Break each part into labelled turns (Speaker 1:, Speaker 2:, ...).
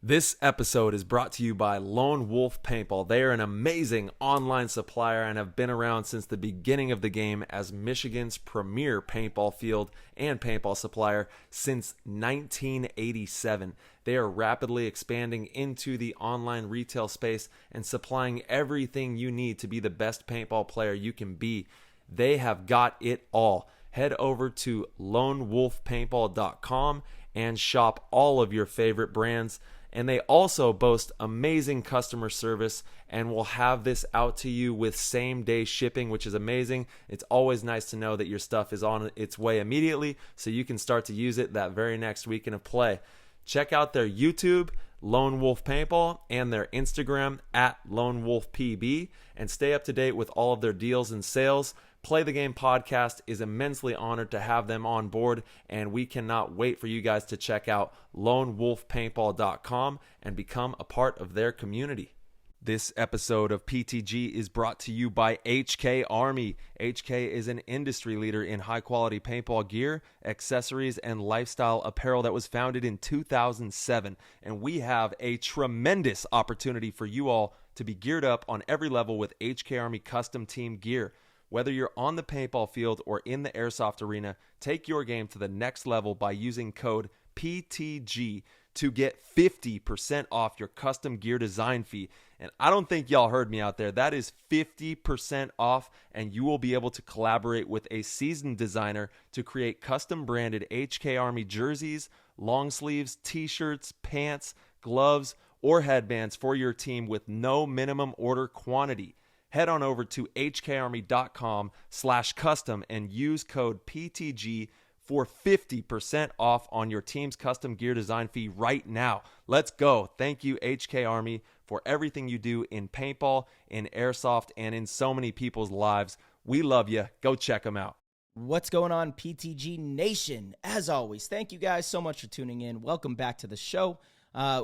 Speaker 1: This episode is brought to you by Lone Wolf Paintball. They are an amazing online supplier and have been around since the beginning of the game as Michigan's premier paintball field and paintball supplier since 1987. They are rapidly expanding into the online retail space and supplying everything you need to be the best paintball player you can be. They have got it all. Head over to lonewolfpaintball.com and shop all of your favorite brands. And they also boast amazing customer service and will have this out to you with same day shipping, which is amazing. It's always nice to know that your stuff is on its way immediately so you can start to use it that very next weekend of play. Check out their YouTube, Lone Wolf Paintball, and their Instagram at Lone Wolf PB, and stay up to date with all of their deals and sales. Play the Game podcast is immensely honored to have them on board, and we cannot wait for you guys to check out lonewolfpaintball.com and become a part of their community. This episode of PTG is brought to you by HK Army. HK is an industry leader in high-quality paintball gear, accessories, and lifestyle apparel that was founded in 2007. And we have a tremendous opportunity for you all to be geared up on every level with HK Army custom team gear. Whether you're on the paintball field or in the airsoft arena, take your game to the next level by using code PTG to get 50% off your custom gear design fee. And I don't think y'all heard me out there. That is 50% off, and you will be able to collaborate with a seasoned designer to create custom branded HK Army jerseys, long sleeves, t-shirts, pants, gloves, or headbands for your team with no minimum order quantity. Head on over to hkarmy.com/custom and use code PTG for 50% off on your team's custom gear design fee right now. Let's go. Thank you, HK Army, for everything you do in paintball, in airsoft, and in so many people's lives. We love you. Go check them out.
Speaker 2: What's going on, PTG Nation? As always, thank you guys so much for tuning in. Welcome back to the show.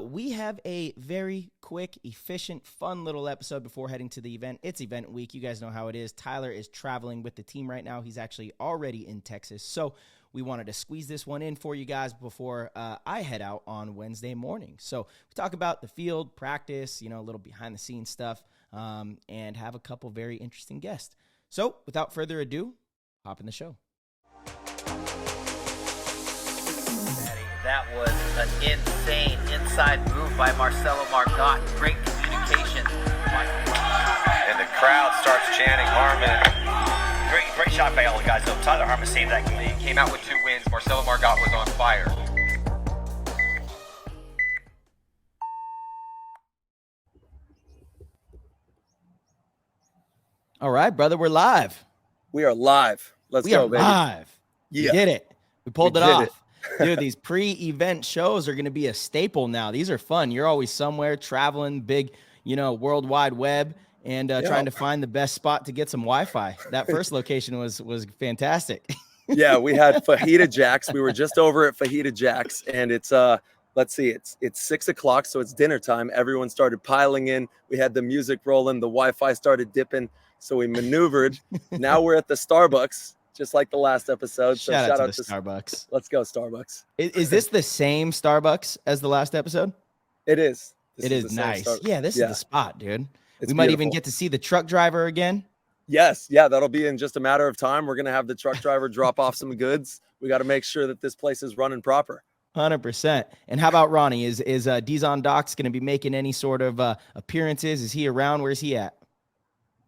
Speaker 2: We have a very quick, efficient, fun little episode before heading to the event. It's event week. You guys know how it is. Tyler is traveling with the team right now. He's actually already in Texas. So we wanted to squeeze this one in for you guys before I head out on Wednesday morning. So we talk about the field, practice, a little behind the scenes stuff, and have a couple very interesting guests. So without further ado, hop in the show.
Speaker 3: That was an insane inside move by Marcelo Margot. Great communication.
Speaker 4: And the crowd starts chanting Harmon.
Speaker 3: Great shot by all the guys. So Tyler Harmon saved that game.
Speaker 4: He came out with 2 wins. Marcelo Margot was on fire.
Speaker 2: All right, brother, we're live.
Speaker 5: We are live. Let's go, baby.
Speaker 2: Live.
Speaker 5: Yeah.
Speaker 2: We did it. We pulled
Speaker 5: We
Speaker 2: it
Speaker 5: did
Speaker 2: off.
Speaker 5: it.
Speaker 2: Dude, these pre-event shows are going to be a staple now. These are fun. You're always somewhere traveling, big, World Wide Web, and trying to find the best spot to get some Wi-Fi. That first location was fantastic.
Speaker 5: Yeah, we had Fajita Jacks. We were just over at Fajita Jacks, and it's let's see, it's 6 o'clock, so it's dinner time. Everyone started piling in. We had the music rolling, the Wi-Fi started dipping, so we maneuvered. Now we're at the Starbucks, just like the last episode. So
Speaker 2: Shout out to the Starbucks.
Speaker 5: Let's go, Starbucks.
Speaker 2: Is this the same Starbucks as the last episode?
Speaker 5: It is.
Speaker 2: It is nice. Yeah, this is the spot, dude.
Speaker 5: It's
Speaker 2: we might even
Speaker 5: beautiful.
Speaker 2: get to see the truck driver again.
Speaker 5: Yes, yeah, that'll be in just a matter of time. We're gonna have the truck driver drop off some goods. We got to make sure that this place is running proper.
Speaker 2: 100%. And how about Ronnie? Is Dizon Docs going to be making any sort of appearances? Is he around? Where's he at?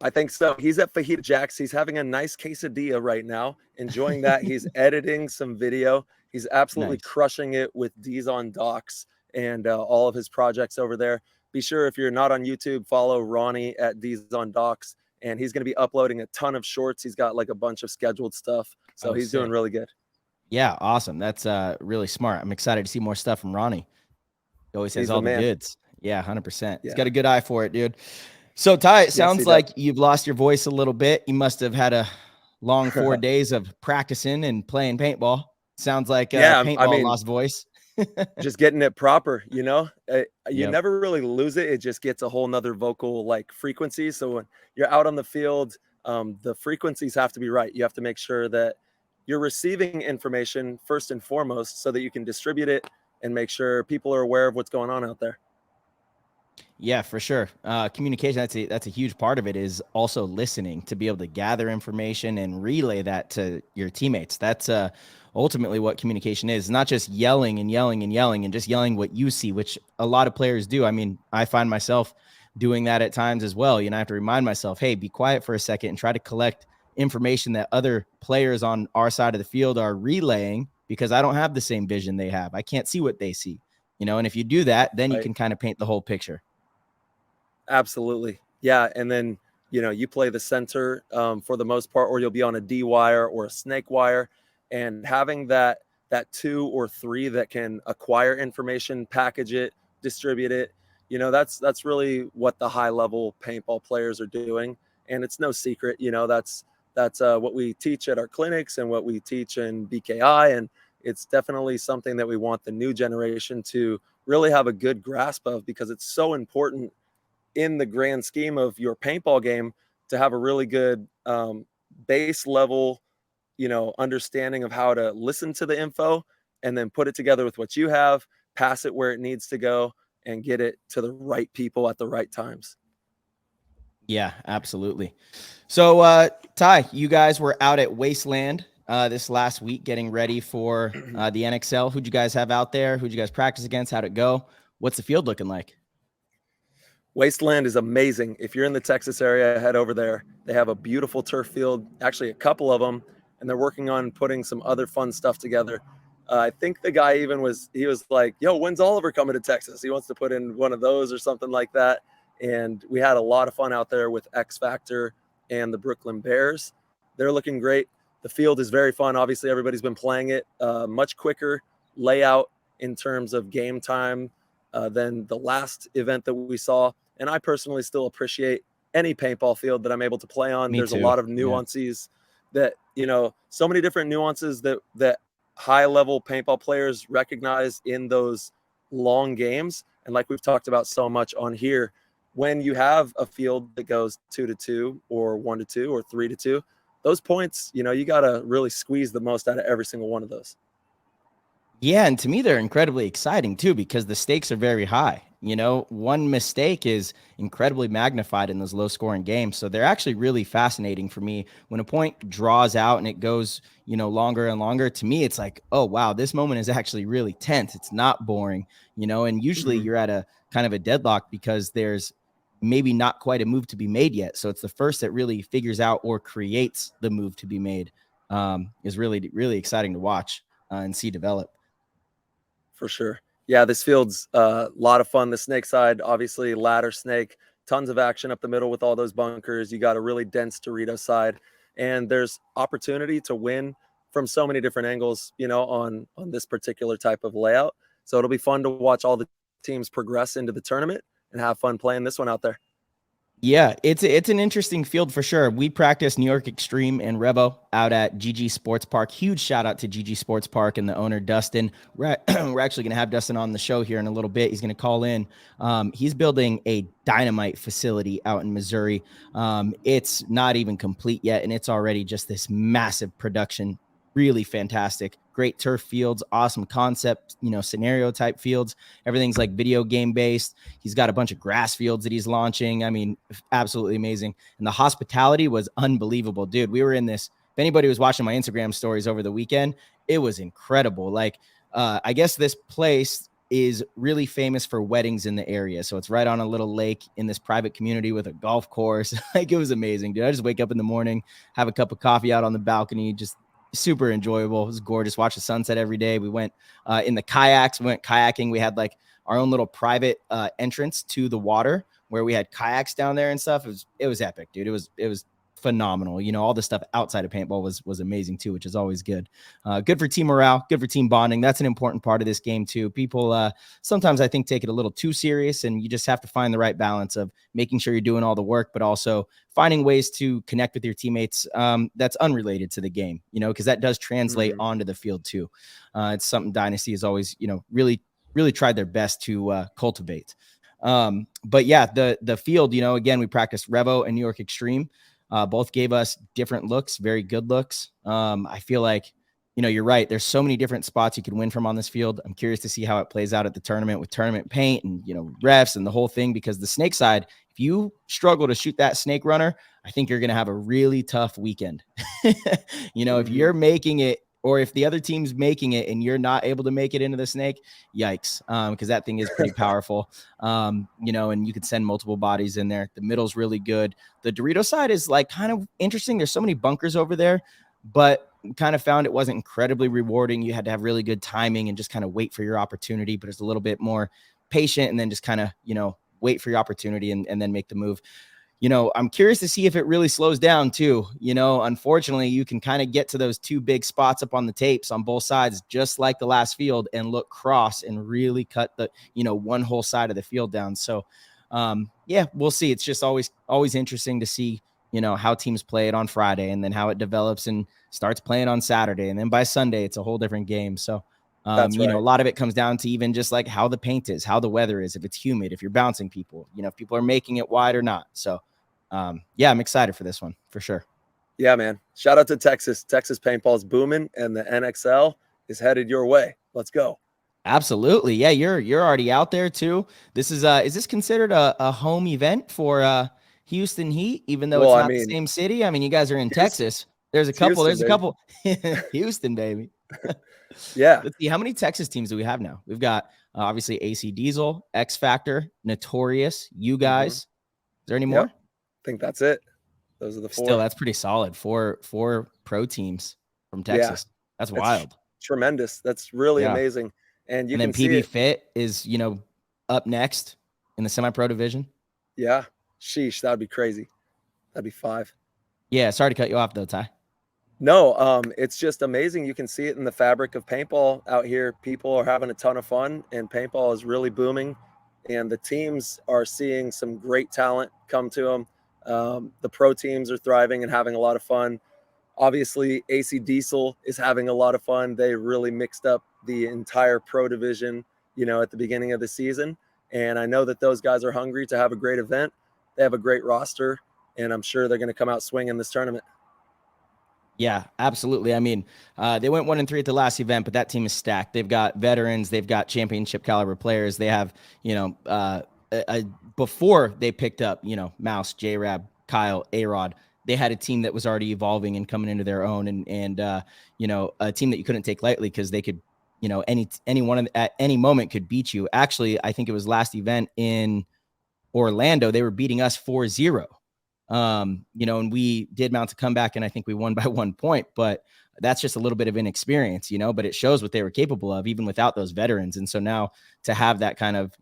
Speaker 5: I think so. He's at Fajita Jacks. He's having a nice quesadilla right now, enjoying that. He's editing some video. He's absolutely crushing it with D's on Docs and all of his projects over there. Be sure, if you're not on YouTube, follow Ronnie at D's on Docs, and he's going to be uploading a ton of shorts. He's got like a bunch of scheduled stuff, so he's doing really good.
Speaker 2: Yeah, awesome. That's really smart. I'm excited to see more stuff from Ronnie. He always has
Speaker 5: He's
Speaker 2: all
Speaker 5: the
Speaker 2: the
Speaker 5: man.
Speaker 2: goods. Yeah, 100%. He's
Speaker 5: Yeah.
Speaker 2: got a good eye for it, dude. So, Ty, it sounds
Speaker 5: he
Speaker 2: like you've lost your voice a little bit. You must have had a long 4 days of practicing and playing paintball. Sounds like paintball lost voice.
Speaker 5: Just getting it proper, you
Speaker 2: Yep.
Speaker 5: never really lose it. It just gets a whole nother vocal like frequency. So when you're out on the field, the frequencies have to be right. You have to make sure that you're receiving information first and foremost so that you can distribute it and make sure people are aware of what's going on out there.
Speaker 2: Yeah, for sure. Communication, that's a huge part of it, is also listening, to be able to gather information and relay that to your teammates. That's ultimately what communication is. Not just yelling and yelling and yelling and just yelling what you see, which a lot of players do. I mean, I find myself doing that at times as well. You know, I have to remind myself, hey, be quiet for a second and try to collect information that other players on our side of the field are relaying, because I don't have the same vision they have. I can't see what they see, you know, and if you do that, then you can kind of paint the whole picture.
Speaker 5: Absolutely. Yeah. And then, you know, you play the center for the most part, or you'll be on a D wire or a snake wire, and having that 2 or 3 that can acquire information, package it, distribute it, you know, that's really what the high level paintball players are doing. And it's no secret, you know, that's what we teach at our clinics and what we teach in BKI. And it's definitely something that we want the new generation to really have a good grasp of, because it's so important in the grand scheme of your paintball game to have a really good base level, you know, understanding of how to listen to the info and then put it together with what you have, pass it where it needs to go, and get it to the right people at the right times.
Speaker 2: Yeah, absolutely. So, Ty, you guys were out at Wasteland this last week getting ready for the NXL. Who'd you guys have out there? Who'd you guys practice against? How'd it go? What's the field looking like?
Speaker 5: Wasteland is amazing. If you're in the Texas area, head over there. They have a beautiful turf field, actually a couple of them, and they're working on putting some other fun stuff together. I think the guy even was like, yo, when's Oliver coming to Texas? He wants to put in one of those or something like that. And we had a lot of fun out there with X Factor and the Brooklyn Bears. They're looking great. The field is very fun. Obviously, everybody's been playing it. Much quicker layout in terms of game time than the last event that we saw. And I personally still appreciate any paintball field that I'm able to play on. There's a lot of nuances that, you know, so many different nuances that high level paintball players recognize in those long games. And like we've talked about so much on here, when you have a field that goes 2-2 or 1-2 or 3-2, those points, you know, you got to really squeeze the most out of every single one of those.
Speaker 2: Yeah, and to me, they're incredibly exciting too, because the stakes are very high. You know, one mistake is incredibly magnified in those low-scoring games. So they're actually really fascinating for me. When a point draws out and it goes, you know, longer and longer, to me, it's like, oh, wow, this moment is actually really tense. It's not boring, you know, and usually you're at a kind of a deadlock because there's maybe not quite a move to be made yet. So it's the first that really figures out or creates the move to be made. Is really, really exciting to watch and see develop.
Speaker 5: For sure. Yeah, this field's a lot of fun. The snake side, obviously, ladder snake, tons of action up the middle with all those bunkers. You got a really dense Dorito side, and there's opportunity to win from so many different angles, you know, on this particular type of layout. So it'll be fun to watch all the teams progress into the tournament and have fun playing this one out there.
Speaker 2: Yeah, it's an interesting field for sure. We practice New York Extreme and Revo out at GG Sports Park. Huge shout out to GG Sports Park and the owner, Dustin. We're actually going to have Dustin on the show here in a little bit. He's going to call in. He's building a dynamite facility out in Missouri. It's not even complete yet, and it's already just this massive production. Really fantastic. Great turf fields, awesome concept, you know, scenario type fields. Everything's like video game based. He's got a bunch of grass fields that he's launching. I mean, absolutely amazing. And the hospitality was unbelievable, dude. We were in this. If anybody was watching my Instagram stories over the weekend, it was incredible. Like, I guess this place is really famous for weddings in the area. So it's right on a little lake in this private community with a golf course. Like, it was amazing, dude. I just wake up in the morning, have a cup of coffee out on the balcony, just super enjoyable. It was gorgeous. Watch the sunset every day. We went in the kayaks. We went kayaking. We had like our own little private entrance to the water where we had kayaks down there and stuff. It was epic, dude. It was phenomenal. You know, all the stuff outside of paintball was amazing too, which is always good. Good for team morale, good for team bonding. That's an important part of this game too. People sometimes I think take it a little too serious, and you just have to find the right balance of making sure you're doing all the work, but also finding ways to connect with your teammates that's unrelated to the game, you know, because that does translate onto the field too. It's something Dynasty has always, you know, really tried their best to cultivate. But yeah, the field, you know, again, we practiced Revo and New York Extreme. Both gave us different looks, very good looks. I feel like, you're right. There's so many different spots you can win from on this field. I'm curious to see how it plays out at the tournament with tournament paint and, refs and the whole thing, because the snake side, if you struggle to shoot that snake runner, I think you're going to have a really tough weekend. If you're making it, or if the other team's making it and you're not able to make it into the snake, yikes. Because that thing is pretty powerful. And you could send multiple bodies in there. The middle's really good. The Dorito side is like kind of interesting. There's so many bunkers over there, but kind of found it wasn't incredibly rewarding. You had to have really good timing and just kind of wait for your opportunity, but it's a little bit more patient and then just kind of, wait for your opportunity and then make the move. I'm curious to see if it really slows down too. Unfortunately, you can kind of get to those two big spots up on the tapes on both sides, just like the last field, and look cross and really cut the, one whole side of the field down. So, we'll see. It's just always interesting to see, how teams play it on Friday and then how it develops and starts playing on Saturday. And then by Sunday, it's a whole different game. So,
Speaker 5: That's right.
Speaker 2: A lot of it comes down to even just like how the paint is, how the weather is, if it's humid, if you're bouncing people, if people are making it wide or not. So, I'm excited for this one for sure.
Speaker 5: Yeah, man. Shout out to Texas. Texas paintball is booming and the NXL is headed your way. Let's go.
Speaker 2: Absolutely. Yeah. You're already out there too. This is this considered a home event for, Houston Heat, even though it's not the same city? I mean, you guys are in Texas. There's a couple. Houston, baby.
Speaker 5: Yeah.
Speaker 2: Let's see. How many Texas teams do we have now? We've got obviously AC Diesel, X Factor, Notorious, you guys. Is there any more?
Speaker 5: Yep. I think that's it. Those are the 4.
Speaker 2: Still, that's pretty solid. Four pro teams from Texas. Yeah. That's wild.
Speaker 5: Tremendous. That's really amazing. And
Speaker 2: then PB Fit is, up next in the semi-pro division.
Speaker 5: Yeah. Sheesh, that would be crazy. That'd be 5.
Speaker 2: Yeah, sorry to cut you off though, Ty.
Speaker 5: No, it's just amazing. You can see it in the fabric of paintball out here. People are having a ton of fun, and paintball is really booming. And the teams are seeing some great talent come to them. The pro teams are thriving and having a lot of fun. Obviously, AC Diesel is having a lot of fun. They really mixed up the entire pro division, at the beginning of the season. And I know that those guys are hungry to have a great event. They have a great roster, and I'm sure they're going to come out swinging this tournament.
Speaker 2: Yeah, absolutely. I mean, they went 1-3 at the last event, but that team is stacked. They've got veterans. They've got championship caliber players. They have, before they picked up, Mouse, J-Rab, Kyle, A-Rod, they had a team that was already evolving and coming into their own, and a team that you couldn't take lightly because they could, anyone at any moment could beat you. Actually, I think it was last event in Orlando, they were beating us 4-0. And we did mount a comeback, and I think we won by 1 point, but that's just a little bit of inexperience, but it shows what they were capable of even without those veterans. And so now to have that kind of,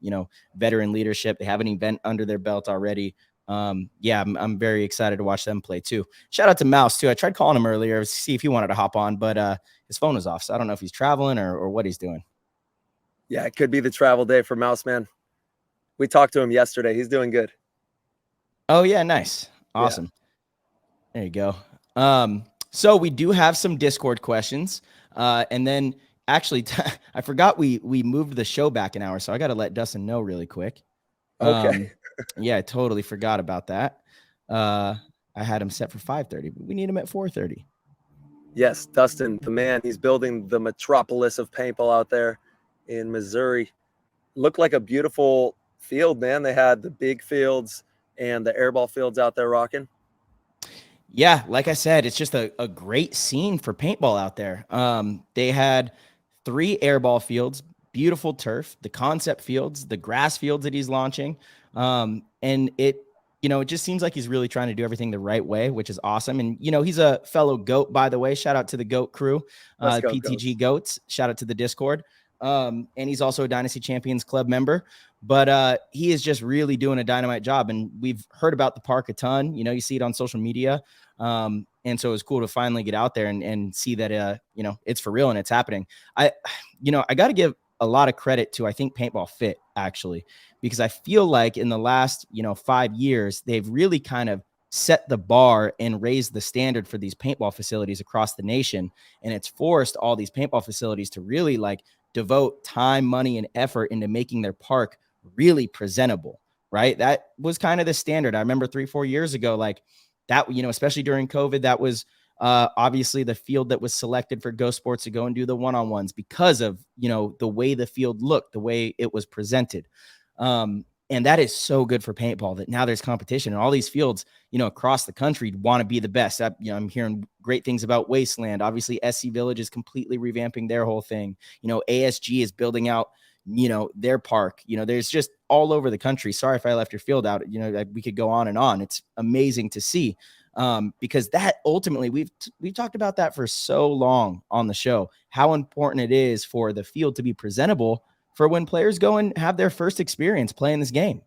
Speaker 2: veteran leadership, they have an event under their belt already. I'm very excited to watch them play too. Shout out to Mouse too. I tried calling him earlier to see if he wanted to hop on, but his phone was off. So I don't know if he's traveling or what he's doing.
Speaker 5: Yeah, it could be the travel day for Mouse, man. We talked to him yesterday. He's doing good.
Speaker 2: Oh yeah. Nice. Awesome. Yeah. There you go. So we do have some Discord questions. And then actually I forgot we moved the show back an hour. So I got to let Dustin know really quick.
Speaker 5: Okay.
Speaker 2: Yeah, I totally forgot about that. I had him set for 5:30, but we need him at 4:30.
Speaker 5: Yes, Dustin, the man. He's building the metropolis of paintball out there in Missouri. Looked like a beautiful field, man. They had the big fields and the airball fields out there rocking.
Speaker 2: Yeah, like I said, it's just a great scene for paintball out there. They had 3 airball fields, beautiful turf, the concept fields, the grass fields that he's launching. And it just seems like he's really trying to do everything the right way, which is awesome. And, he's a fellow GOAT, by the way. Shout out to the GOAT crew, PTG Goats. Shout out to the Discord. And he's also a Dynasty Champions Club member, but he is just really doing a dynamite job. And we've heard about the park a ton. You see it on social media. And so it's cool to finally get out there and see that, it's for real and it's happening. I got to give a lot of credit to, I think, Paintball Fit, actually, because I feel like in the last, 5 years, they've really kind of set the bar and raised the standard for these paintball facilities across the nation. And it's forced all these paintball facilities to really devote time, money, and effort into making their park really presentable, right? That was kind of the standard. I remember 3-4 years ago, that, especially during COVID, that was Obviously, the field that was selected for GoSports to go and do the one-on-ones because of, the way the field looked, the way it was presented. And that is so good for paintball that now there's competition, and all these fields, across the country want to be the best. I'm hearing great things about Wasteland. Obviously, SC Village is completely revamping their whole thing. ASG is building out, their park. There's just all over the country. Sorry if I left your field out. We could go on and on. It's amazing to see, because that ultimately we've talked about that for so long on the show, how important it is for the field to be presentable for when players go and have their first experience playing this game.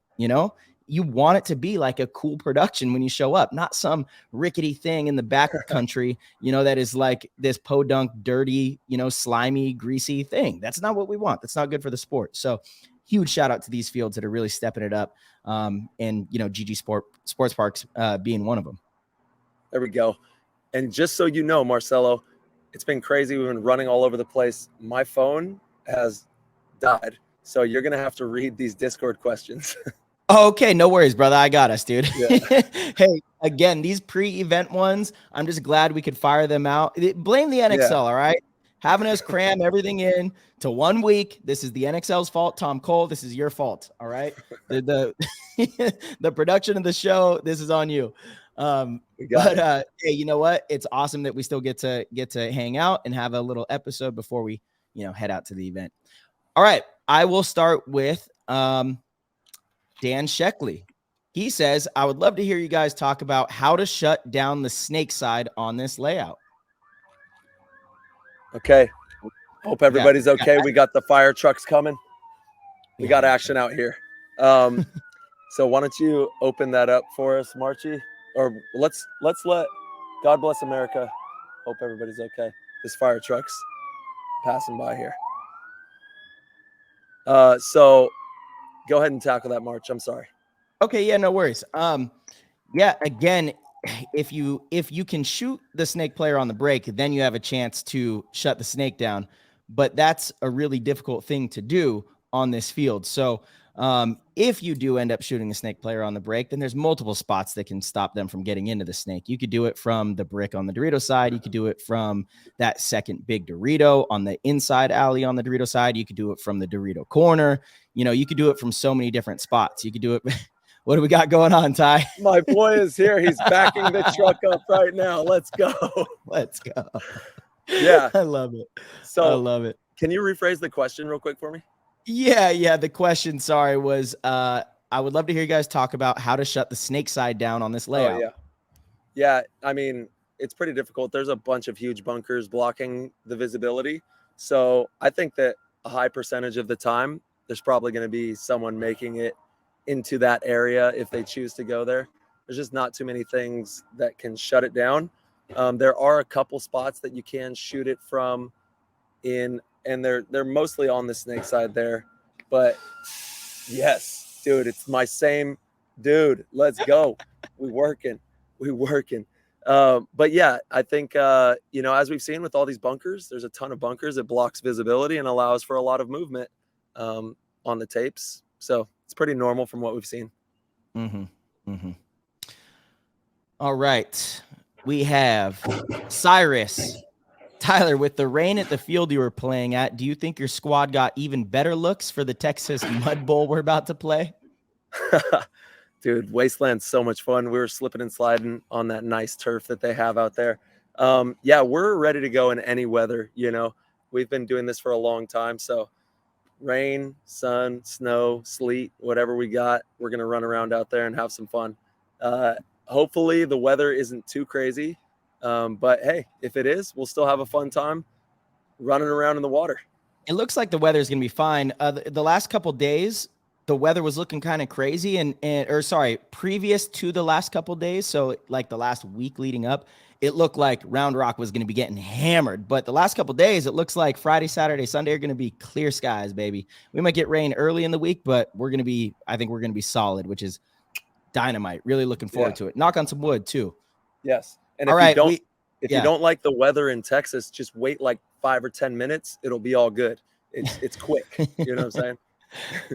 Speaker 2: You want it to be like a cool production when you show up, not some rickety thing in the back country, that is like this podunk, dirty, slimy, greasy thing. That's not what we want. That's not good for the sport. So huge shout out to these fields that are really stepping it up. And GG Sports Parks being one of them.
Speaker 5: There we go. And just so you know, Marcelo, it's been crazy. We've been running all over the place. My phone has died, so you're gonna have to read these Discord questions.
Speaker 2: Okay, no worries, brother. I got us, dude.
Speaker 5: Yeah.
Speaker 2: Hey, again, these pre-event ones, I'm just glad we could fire them out. Blame the NXL, all right? Having us cram everything in to 1 week. This is the NXL's fault. Tom Cole, this is your fault, all right? The production of the show, this is on you. Hey, you know what? It's awesome that we still get to hang out and have a little episode before we, head out to the event. All right, I will start with Dan Sheckley. He says, I would love to hear you guys talk about how to shut down the snake side on this layout.
Speaker 5: Okay. Hope everybody's okay. We got the fire trucks coming. We got action out here. So why don't you open that up for us, Marchie? Or let's let God bless America. Hope everybody's okay. This fire truck's passing by here. So go ahead and tackle that, March. I'm sorry.
Speaker 2: Okay, yeah, no worries. Again, if you can shoot the snake player on the break, then you have a chance to shut the snake down. But that's a really difficult thing to do on this field. So if you do end up shooting a snake player on the break, then there's multiple spots that can stop them from getting into the snake. You could do it from the brick on the Dorito side. You could do it from that second big Dorito on the inside alley on the Dorito side. You could do it from the Dorito corner. You could do it from so many different spots. You could do it. What do we got going on, Ty?
Speaker 5: My boy is here. He's backing the truck up right now. Let's go.
Speaker 2: Let's go.
Speaker 5: Yeah.
Speaker 2: I love it.
Speaker 5: So
Speaker 2: I love it.
Speaker 5: Can you rephrase the question real quick for me?
Speaker 2: Yeah. The question, was I would love to hear you guys talk about how to shut the snake side down on this layout.
Speaker 5: Oh, yeah. I mean, it's pretty difficult. There's a bunch of huge bunkers blocking the visibility. So I think that a high percentage of the time, there's probably going to be someone making it into that area if they choose to go there. There's just not too many things that can shut it down. There are a couple spots that you can shoot it from and they're mostly on the snake side there. But yes, dude, it's my same dude. Let's go. We working. But yeah, I think, as we've seen with all these bunkers, there's a ton of bunkers that blocks visibility and allows for a lot of movement on the tapes. So it's pretty normal from what we've seen.
Speaker 2: All right. We have Cyrus. Tyler, with the rain at the field you were playing at, do you think your squad got even better looks for the Texas Mud Bowl we're about to play?
Speaker 5: Dude, Wasteland's so much fun. We were slipping and sliding on that nice turf that they have out there. We're ready to go in any weather. We've been doing this for a long time. So rain, sun, snow, sleet, whatever we got, we're going to run around out there and have some fun. Hopefully the weather isn't too crazy. But hey, if it is, we'll still have a fun time running around in the water.
Speaker 2: It looks like the weather is going to be fine. The last couple days, the weather was looking kind of crazy previous to the last couple days. So like the last week leading up, it looked like Round Rock was going to be getting hammered. But the last couple days, it looks like Friday, Saturday, Sunday are going to be clear skies, baby. We might get rain early in the week, but I think we're going to be solid, which is dynamite. Really looking forward to it. Knock on some wood too.
Speaker 5: Yes. And if you don't like the weather in Texas, just wait like 5 or 10 minutes. It'll be all good. It's quick. You know what I'm saying?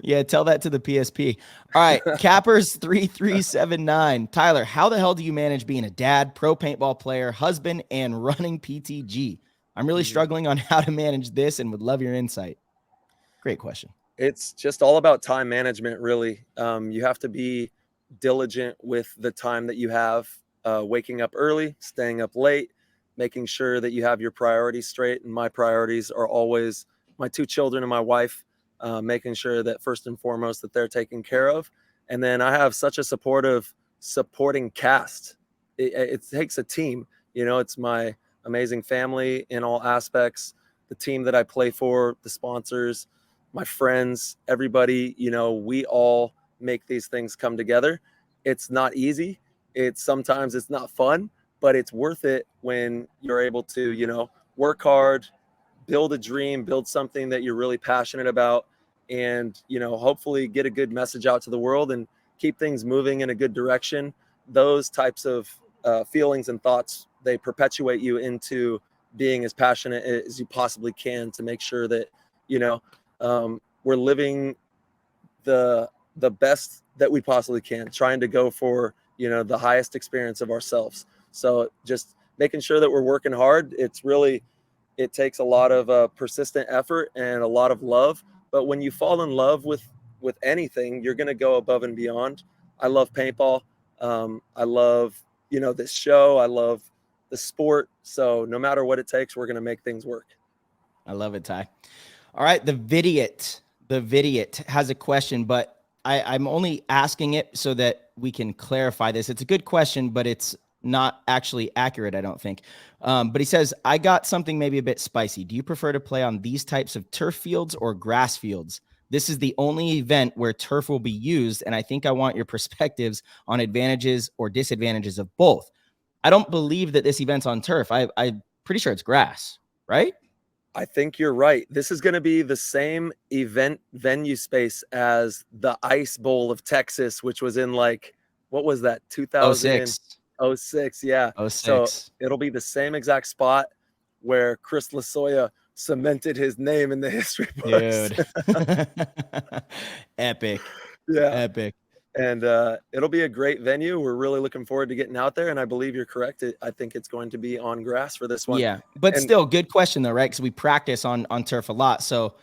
Speaker 2: Yeah, tell that to the PSP. All right, Cappers3379. Tyler, how the hell do you manage being a dad, pro paintball player, husband, and running PTG? I'm really struggling on how to manage this and would love your insight. Great question.
Speaker 5: It's just all about time management, really. You have to be diligent with the time that you have, waking up early, staying up late, making sure that you have your priorities straight. And my priorities are always my 2 children and my wife, making sure that first and foremost that they're taken care of. And then I have such a supporting cast. It takes a team. It's my amazing family in all aspects, the team that I play for, the sponsors, my friends, everybody. We all make these things come together. It's not easy. Sometimes it's not fun, but it's worth it when you're able to, work hard, build a dream, build something that you're really passionate about, and, hopefully get a good message out to the world and keep things moving in a good direction. Those types of feelings and thoughts, they perpetuate you into being as passionate as you possibly can to make sure that, we're living the best that we possibly can, trying to go for, the highest experience of ourselves. So just making sure that we're working hard. It takes a lot of persistent effort and a lot of love. But when you fall in love with anything, you're going to go above and beyond. I love paintball. I love, this show. I love the sport. So no matter what it takes, we're going to make things work.
Speaker 2: I love it, Ty. All right, the Vidiot has a question, but I'm only asking it so that we can clarify this. It's a good question, but it's not actually accurate, I don't think. But he says, I got something maybe a bit spicy. Do you prefer to play on these types of turf fields or grass fields? This is the only event where turf will be used, and I think I want your perspectives on advantages or disadvantages of both. I don't believe that this event's on turf. I'm pretty sure it's grass, right?
Speaker 5: I think you're right. This is going to be the same event venue space as the Ice Bowl of Texas, which was in what was that? 2006. Yeah.
Speaker 2: 06.
Speaker 5: So it'll be the same exact spot where Chris Lasoya cemented his name in the history books.
Speaker 2: Dude. Epic.
Speaker 5: Yeah.
Speaker 2: Epic.
Speaker 5: And it'll be a great venue. We're really looking forward to getting out there. And I believe you're correct. I think it's going to be on grass for this one.
Speaker 2: Yeah. But still, good question, though, right? Because we practice on turf a lot. So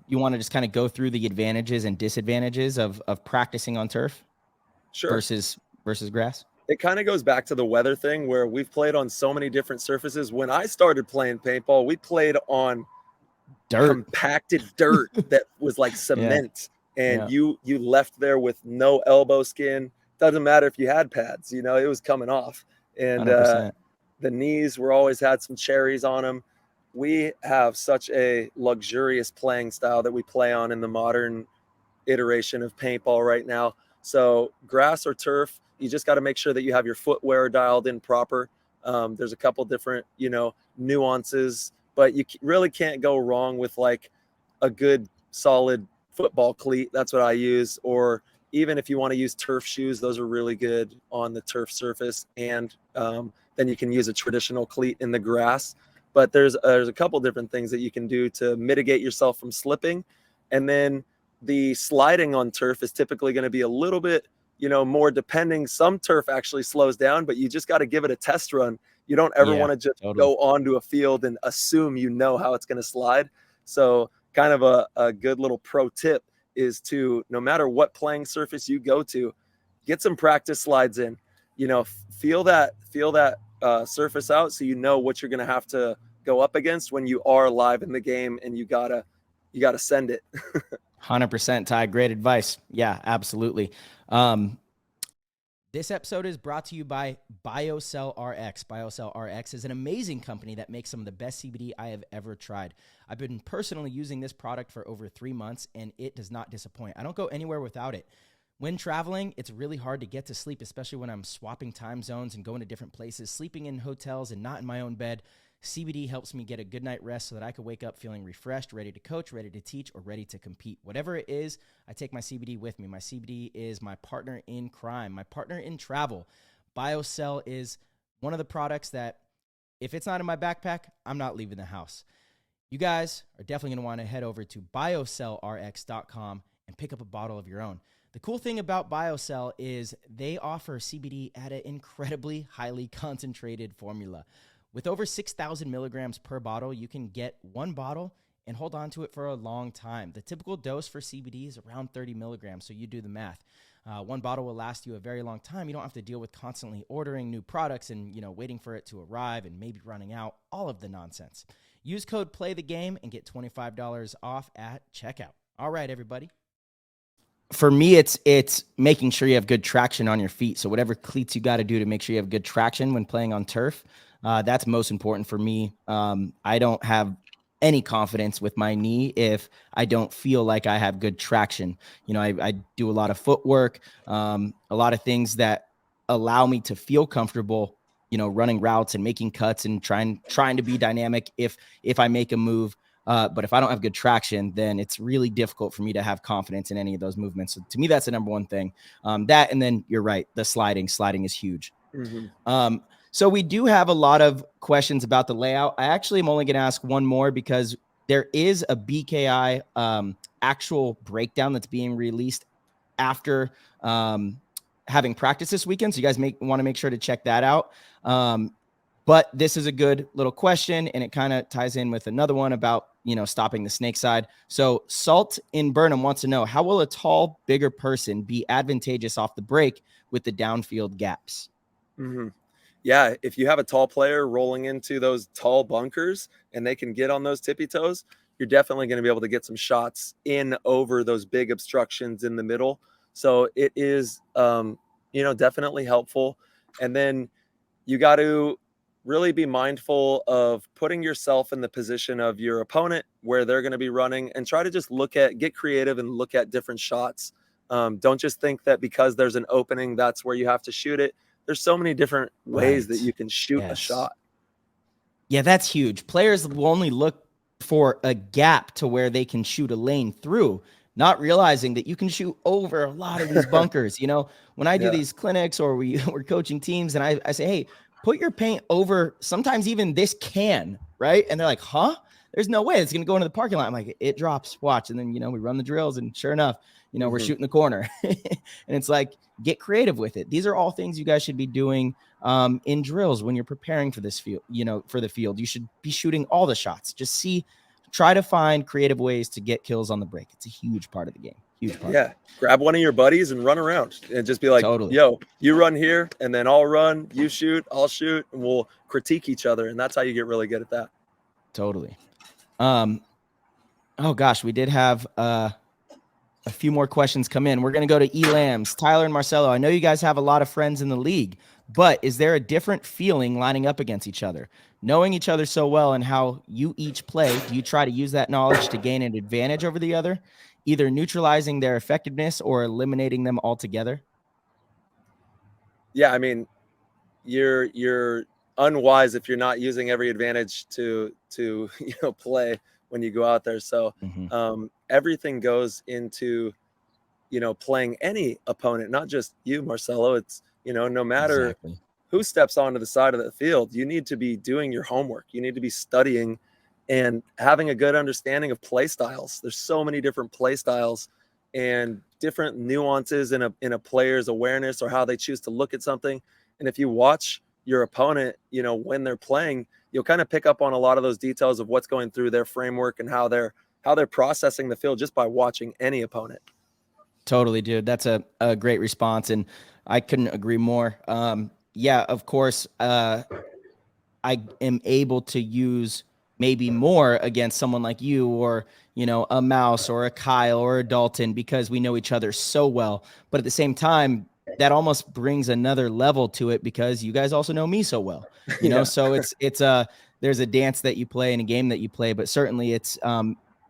Speaker 2: you want to just kind of go through the advantages and disadvantages of practicing on turf versus grass?
Speaker 5: It kind of goes back to the weather thing where we've played on so many different surfaces. When I started playing paintball, we played on compacted dirt that was like cement. And you left there with no elbow skin. Doesn't matter if you had pads, it was coming off. And the knees were always had some cherries on them. We have such a luxurious playing style that we play on in the modern iteration of paintball right now. So grass or turf, you just got to make sure that you have your footwear dialed in proper. There's a couple different, nuances, but you really can't go wrong with like a good solid football cleat. That's what I use. Or even if you want to use turf shoes, those are really good on the turf surface. And then you can use a traditional cleat in the grass. But there's a couple different things that you can do to mitigate yourself from slipping. And then the sliding on turf is typically going to be a little bit, more depending. Some turf actually slows down, but you just got to give it a test run. You don't ever want to just go onto a field and assume how it's going to slide. So kind of a good little pro tip is to, no matter what playing surface you go to, get some practice slides in, feel that surface out. So, what you're going to have to go up against when you are live in the game, and you gotta send it.
Speaker 2: 100%, Ty. Great advice. Yeah, absolutely. This episode is brought to you by Biocell RX. Biocell RX is an amazing company that makes some of the best CBD I have ever tried. I've been personally using this product for over 3 months, and it does not disappoint. I don't go anywhere without it. When traveling, it's really hard to get to sleep, especially when I'm swapping time zones and going to different places, sleeping in hotels and not in my own bed. CBD helps me get a good night rest so that I can wake up feeling refreshed, ready to coach, ready to teach, or ready to compete. Whatever it is, I take my CBD with me. My CBD is my partner in crime, my partner in travel. Biocell is one of the products that if it's not in my backpack, I'm not leaving the house. you guys are definitely going to want to head over to biocellrx.com and pick up a bottle of your own. The cool thing about Biocell is they offer CBD at an incredibly highly concentrated formula. With over 6,000 milligrams per bottle, you can get one bottle and hold on to it for a long time. The typical dose for CBD is around 30 milligrams, so you do the math. One bottle will last you a very long time. You don't have to deal with constantly ordering new products and, waiting for it to arrive and maybe running out, all of the nonsense. Use code PLAYTHEGAME and get $25 off at checkout. All right, everybody. For me, it's making sure you have good traction on your feet. So whatever cleats you got to do to make sure you have good traction when playing on turf, that's most important for me. I don't have any confidence with my knee if I don't feel like I have good traction. I do a lot of footwork, a lot of things that allow me to feel comfortable, running routes and making cuts and trying to be dynamic if I make a move. But if I don't have good traction, then it's really difficult for me to have confidence in any of those movements. So to me, that's the number one thing. That, and then you're right, the sliding is huge. Mm-hmm. So we do have a lot of questions about the layout. I actually am only going to ask one more because there is a BKI actual breakdown that's being released after having practice this weekend. So you guys want to make sure to check that out. But this is a good little question, and it kind of ties in with another one about, stopping the snake side. So Salt in Burnham wants to know, how will a tall, bigger person be advantageous off the break with the downfield gaps?
Speaker 5: Mm-hmm. Yeah, if you have a tall player rolling into those tall bunkers and they can get on those tippy toes, you're definitely going to be able to get some shots in over those big obstructions in the middle. So it is, definitely helpful. And then you got to really be mindful of putting yourself in the position of your opponent where they're going to be running, and try to just get creative and look at different shots. Don't just think that because there's an opening, that's where you have to shoot it. There's so many different ways that you can shoot a shot.
Speaker 2: Yeah, that's huge. Players will only look for a gap to where they can shoot a lane through, not realizing that you can shoot over a lot of these bunkers. When I do these clinics or we're coaching teams, and I say, hey, put your paint over sometimes even this can, right? And they're like, huh? There's no way it's going to go into the parking lot. I'm like, it drops, watch. And then, we run the drills, and sure enough, we're shooting the corner. And it's like, get creative with it. These are all things you guys should be doing in drills when you're preparing for this field, for the field. You should be shooting all the shots. Just try to find creative ways to get kills on the break. It's a huge part of the game. Huge part.
Speaker 5: Yeah. Grab one of your buddies and run around and just be like, yo, you run here, and then I'll run, you shoot, I'll shoot, and we'll critique each other. And that's how you get really good at that.
Speaker 2: Totally. Oh gosh, we did have a few more questions come in. We're going to go to Elams, Tyler and Marcelo. I know you guys have a lot of friends in the league, but is there a different feeling lining up against each other? Knowing each other so well and how you each play, do you try to use that knowledge to gain an advantage over the other, either neutralizing their effectiveness or eliminating them altogether?
Speaker 5: Yeah, I mean, you're unwise if you're not using every advantage to play when you go out there. So everything goes into playing any opponent, not just you, Marcelo. It's no matter who steps onto the side of the field, you need to be doing your homework. You need to be studying and having a good understanding of play styles. There's so many different play styles and different nuances in a player's awareness or how they choose to look at something. And if you watch your opponent, when they're playing, you'll kind of pick up on a lot of those details of what's going through their framework and how they're processing the field just by watching any opponent.
Speaker 2: Totally, dude. That's a great response, and I couldn't agree more. Yeah, of course, I am able to use maybe more against someone like you or, a Mouse or a Kyle or a Dalton because we know each other so well. But at the same time, that almost brings another level to it because you guys also know me so well, so there's a dance that you play and a game that you play, but certainly it's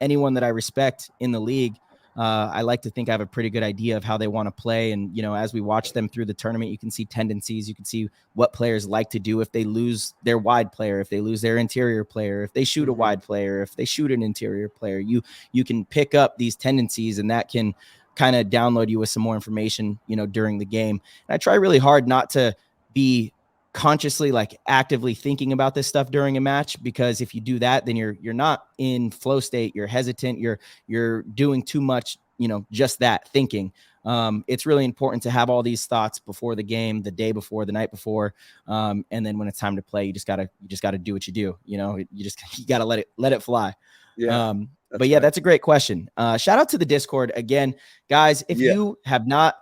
Speaker 2: anyone that I respect in the league. I like to think I have a pretty good idea of how they want to play. And, as we watch them through the tournament, you can see tendencies. You can see what players like to do if they lose their wide player, if they lose their interior player, if they shoot a wide player, if they shoot an interior player. You can pick up these tendencies, and that can kind of download you with some more information, during the game. And I try really hard not to be consciously, like actively thinking about this stuff during a match, because if you do that, then you're not in flow state. You're hesitant. You're doing too much, just that thinking. It's really important to have all these thoughts before the game, the day before, the night before. And then when it's time to play, you just gotta do what you do. You gotta let it fly.
Speaker 5: Yeah.
Speaker 2: But yeah, that's a great question. Shout out to the Discord again, guys. If you have not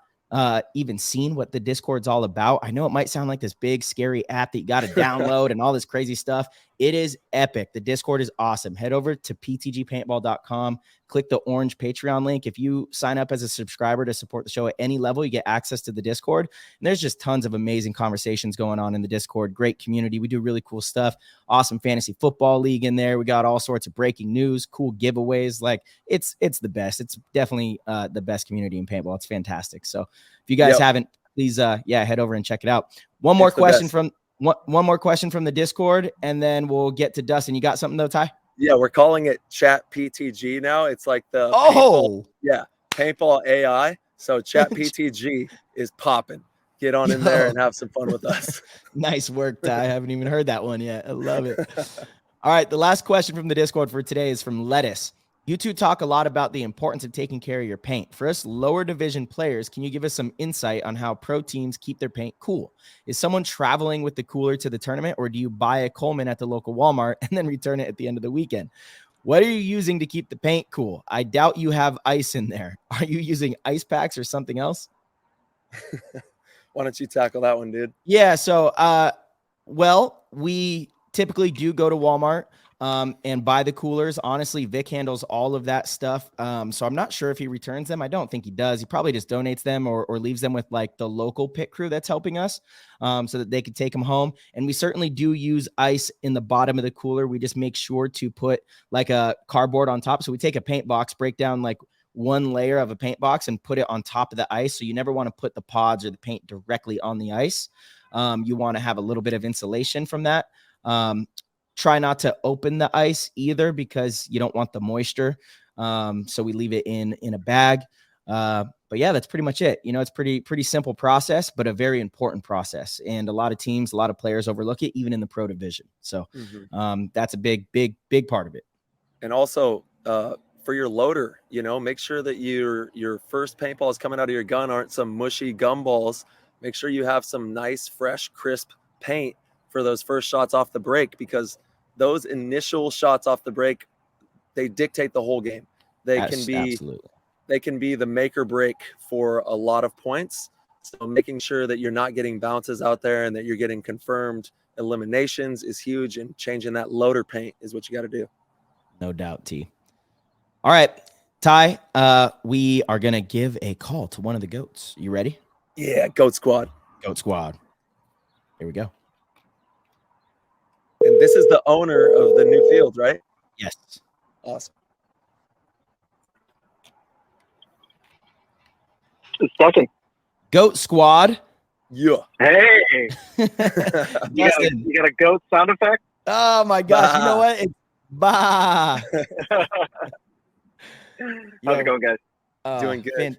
Speaker 2: even seen what the Discord's all about, I know it might sound like this big scary app that you got to download and all this crazy stuff. It is epic. The Discord is awesome. Head over to ptgpaintball.com, click the orange Patreon link. If you sign up as a subscriber to support the show at any level, you get access to the Discord. And there's just tons of amazing conversations going on in the Discord. Great community. We do really cool stuff. Awesome fantasy football league in there. We got all sorts of breaking news, cool giveaways. Like it's the best. It's definitely the best community in paintball. It's fantastic. So if you guys haven't, please head over and check it out. One more question from the Discord, and then we'll get to Dustin. You got something though, Ty?
Speaker 5: Yeah, we're calling it Chat PTG now. It's like the paintball AI. So Chat PTG is popping. Get on in there and have some fun with us.
Speaker 2: Nice work, Ty. I haven't even heard that one yet. I love it. All right, the last question from the Discord for today is from Lettuce. You two talk a lot about the importance of taking care of your paint. For us lower division players, can you give us some insight on how pro teams keep their paint cool? Is someone traveling with the cooler to the tournament, or do you buy a Coleman at the local Walmart and then return it at the end of the weekend? What are you using to keep the paint cool? I doubt you have ice in there. Are you using ice packs or something else?
Speaker 5: Why don't you tackle that one, dude?
Speaker 2: Yeah, so, we typically do go to Walmart and buy the coolers. Honestly, Vic handles all of that stuff. So I'm not sure if he returns them. I don't think he does. He probably just donates them or leaves them with like the local pit crew that's helping us so that they can take them home. And we certainly do use ice in the bottom of the cooler. We just make sure to put like a cardboard on top. So we take a paint box, break down like one layer of a paint box and put it on top of the ice. So you never want to put the pods or the paint directly on the ice. You want to have a little bit of insulation from that. Try not to open the ice either because you don't want the moisture. So we leave it in a bag. But yeah, that's pretty much it. It's pretty simple process, but a very important process. And a lot of teams, a lot of players overlook it, even in the pro division. So that's a big part of it.
Speaker 5: And also for your loader, make sure that your first paintballs coming out of your gun aren't some mushy gumballs. Make sure you have some nice, fresh, crisp paint for those first shots off the break, because those initial shots off the break, they dictate the whole game. They can be the make or break for a lot of points. So making sure that you're not getting bounces out there and that you're getting confirmed eliminations is huge, and changing that loader paint is what you got to do.
Speaker 2: No doubt, T. All right, Ty, we are going to give a call to one of the goats. You ready?
Speaker 5: Yeah, Goat Squad.
Speaker 2: Goat Squad. Here we go.
Speaker 5: And this is the owner of the new field, right?
Speaker 2: Yes.
Speaker 5: Awesome.
Speaker 6: Second.
Speaker 2: Goat Squad.
Speaker 5: Yeah.
Speaker 6: Hey. you got a goat sound effect?
Speaker 2: Oh my gosh. Bah. You know what? It's bah.
Speaker 6: How's it going, guys?
Speaker 5: Doing good.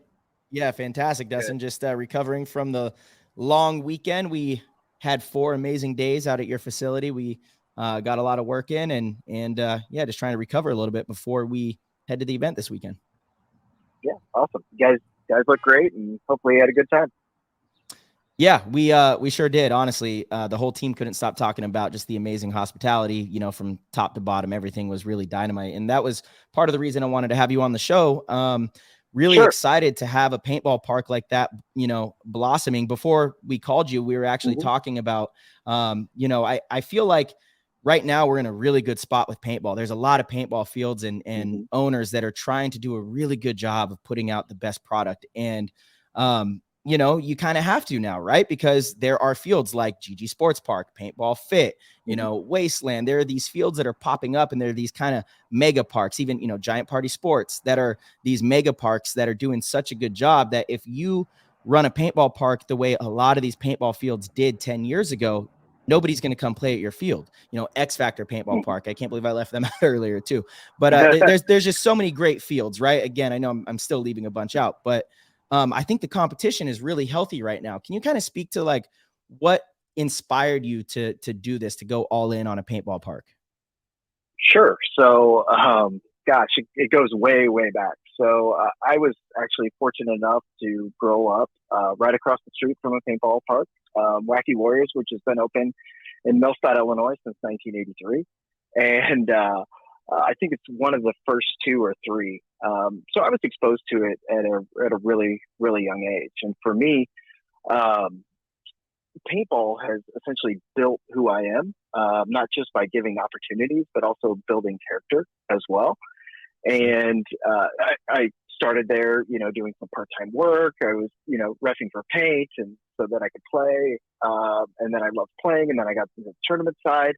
Speaker 2: Fantastic, Dustin. Good. Just recovering from the long weekend. We had 4 amazing days out at your facility. We got a lot of work in and just trying to recover a little bit before we head to the event this weekend.
Speaker 6: Yeah, awesome. You guys look great, and hopefully you had a good time.
Speaker 2: Yeah, we sure did. Honestly, the whole team couldn't stop talking about just the amazing hospitality, from top to bottom. Everything was really dynamite. And that was part of the reason I wanted to have you on the show. Really excited to have a paintball park like that, blossoming. Before we called you, we were actually talking about, I feel like right now we're in a really good spot with paintball. There's a lot of paintball fields and owners that are trying to do a really good job of putting out the best product. And, you kind of have to now, right? Because there are fields like GG Sports Park, Paintball Fit, Wasteland. There are these fields that are popping up, and there are these kind of mega parks, even, Giant Party Sports, that are these mega parks that are doing such a good job that if you run a paintball park the way a lot of these paintball fields did 10 years ago, nobody's going to come play at your field. X Factor Paintball Park. I can't believe I left them out earlier too. But there's just so many great fields, right? Again, I know I'm still leaving a bunch out, but I think the competition is really healthy right now. Can you kind of speak to like what inspired you to do this, to go all in on a paintball park?
Speaker 6: Sure. So, gosh, it goes way, way back. So I was actually fortunate enough to grow up right across the street from a paintball park, Wacky Warriors, which has been open in Millstadt, Illinois since 1983. And I think it's one of the first 2 or 3. So I was exposed to it at a really, really young age. And for me, paintball has essentially built who I am, not just by giving opportunities, but also building character as well. And I started there, doing some part-time work. I was, reffing for paint, and so that I could play. And then I loved playing, and then I got to the tournament side.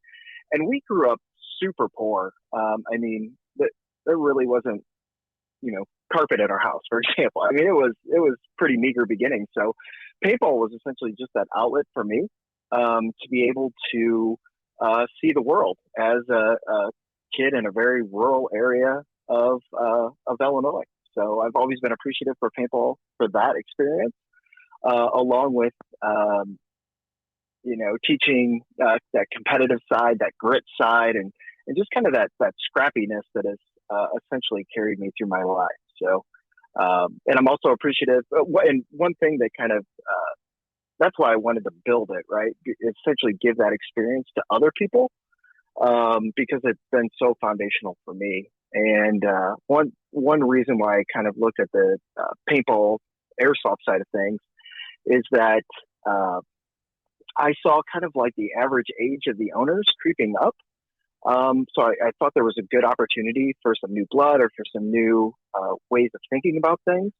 Speaker 6: And we grew up super poor. I mean, there really wasn't, carpet at our house, for example. I mean, it was pretty meager beginning. So paintball was essentially just that outlet for me to be able to see the world as a kid in a very rural area of Illinois. So I've always been appreciative for paintball for that experience, along with teaching that competitive side, that grit side, and just kind of that scrappiness that has essentially carried me through my life. So, and I'm also appreciative. And one thing that kind of that's why I wanted to build it, right? Essentially give that experience to other people, because it's been so foundational for me. And one reason why I kind of looked at the paintball airsoft side of things is that I saw kind of like the average age of the owners creeping up. So I thought there was a good opportunity for some new blood or for some new ways of thinking about things,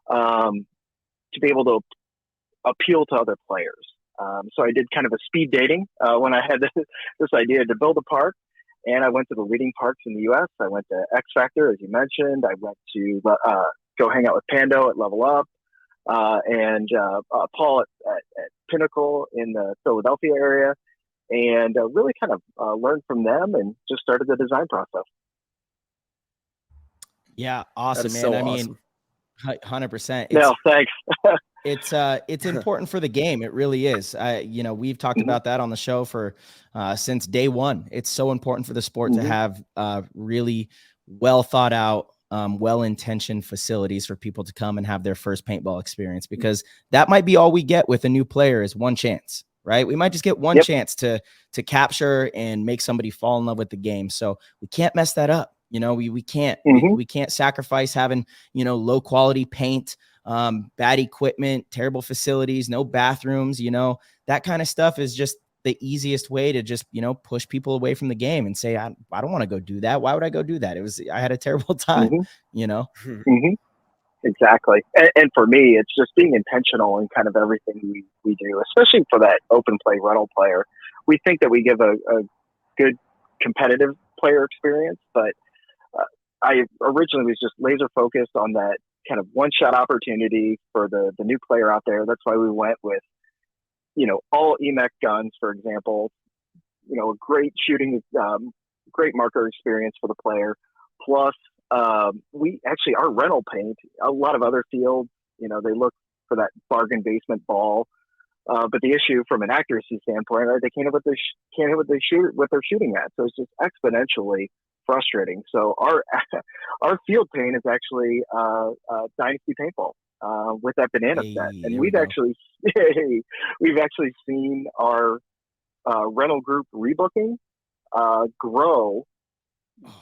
Speaker 6: to be able to appeal to other players. So I did kind of a speed dating when I had this idea to build a park, and I went to the leading parks in the U.S. I went to X Factor, as you mentioned. I went to go hang out with Pando at Level Up, and Paul at Pinnacle in the Philadelphia area, and really kind of learned from them and just started the design process.
Speaker 2: Yeah, awesome, man.
Speaker 5: So
Speaker 2: I
Speaker 5: awesome.
Speaker 2: mean, 100%.
Speaker 6: No, thanks.
Speaker 2: It's important for the game. It really is. We've talked about that on the show for since day one. It's so important for the sport to have really well thought out, well-intentioned facilities for people to come and have their first paintball experience, because that might be all we get with a new player is one chance, right? We might just get one chance to capture and make somebody fall in love with the game. So we can't mess that up. We can't, we can't sacrifice having, low quality paint, bad equipment, terrible facilities, no bathrooms, that kind of stuff is just the easiest way to just, push people away from the game and say, I don't want to go do that. Why would I go do that? I had a terrible time,
Speaker 6: Exactly. And for me, it's just being intentional in kind of everything we do, especially for that open play rental player. We think that we give a good competitive player experience, but I originally was just laser focused on that kind of one-shot opportunity for the new player out there. That's why we went with, all EMEC guns, for example, a great shooting, great marker experience for the player. Plus, we actually, our rental paint, a lot of other fields, they look for that bargain basement ball. But the issue from an accuracy standpoint, right, they can't hit what they're shooting at. So it's just exponentially frustrating. So our field paint is actually Dynasty Paintball with that banana set, and we've actually seen our rental group rebooking grow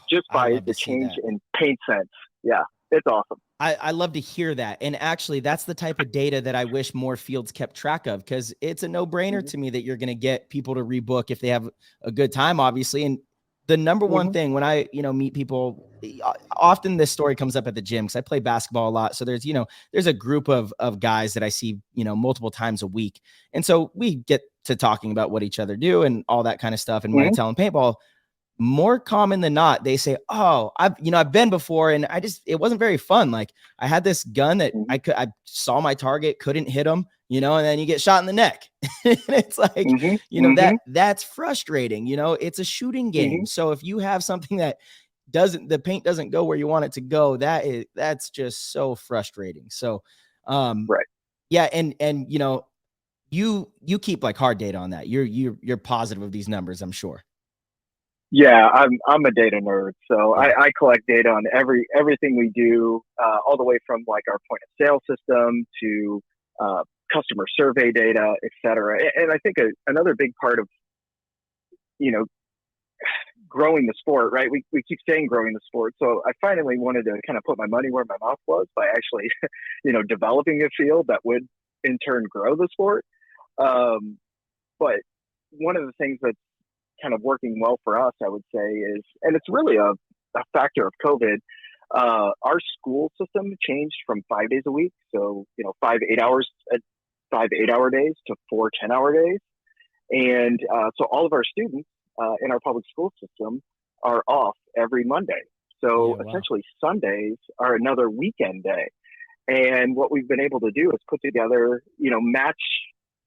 Speaker 6: just by the change in paint sense. Yeah, it's awesome.
Speaker 2: I love to hear that. And actually, that's the type of data that I wish more fields kept track of, because it's a no-brainer to me that you're going to get people to rebook if they have a good time, obviously. And the number one thing when I, meet people, often this story comes up at the gym because I play basketball a lot. So there's a group of guys that I see, multiple times a week. And so we get to talking about what each other do and all that kind of stuff. And when I tell them paintball, more common than not, they say, "Oh, I've been before, and it wasn't very fun. Like I had this gun that I saw my target, couldn't hit him, and then you get shot in the neck." And it's like, that's frustrating. It's a shooting game. So if you have something that the paint doesn't go where you want it to go, that's just so frustrating. So,
Speaker 6: right.
Speaker 2: Yeah. And you keep like hard data on that. You're positive of these numbers, I'm sure.
Speaker 6: Yeah, I'm a data nerd, so I collect data on everything we do, all the way from like our point of sale system to customer survey data, et cetera. And I think another big part of, growing the sport, right? We keep saying growing the sport. So I finally wanted to kind of put my money where my mouth was by actually, developing a field that would in turn grow the sport. But one of the things that's kind of working well for us, I would say, is, and it's really a factor of COVID, our school system changed from 5 days a week. So, 5 8-hour days to 4 10-hour days. And so all of our students in our public school system are off every Monday. So essentially Sundays are another weekend day. And what we've been able to do is put together, match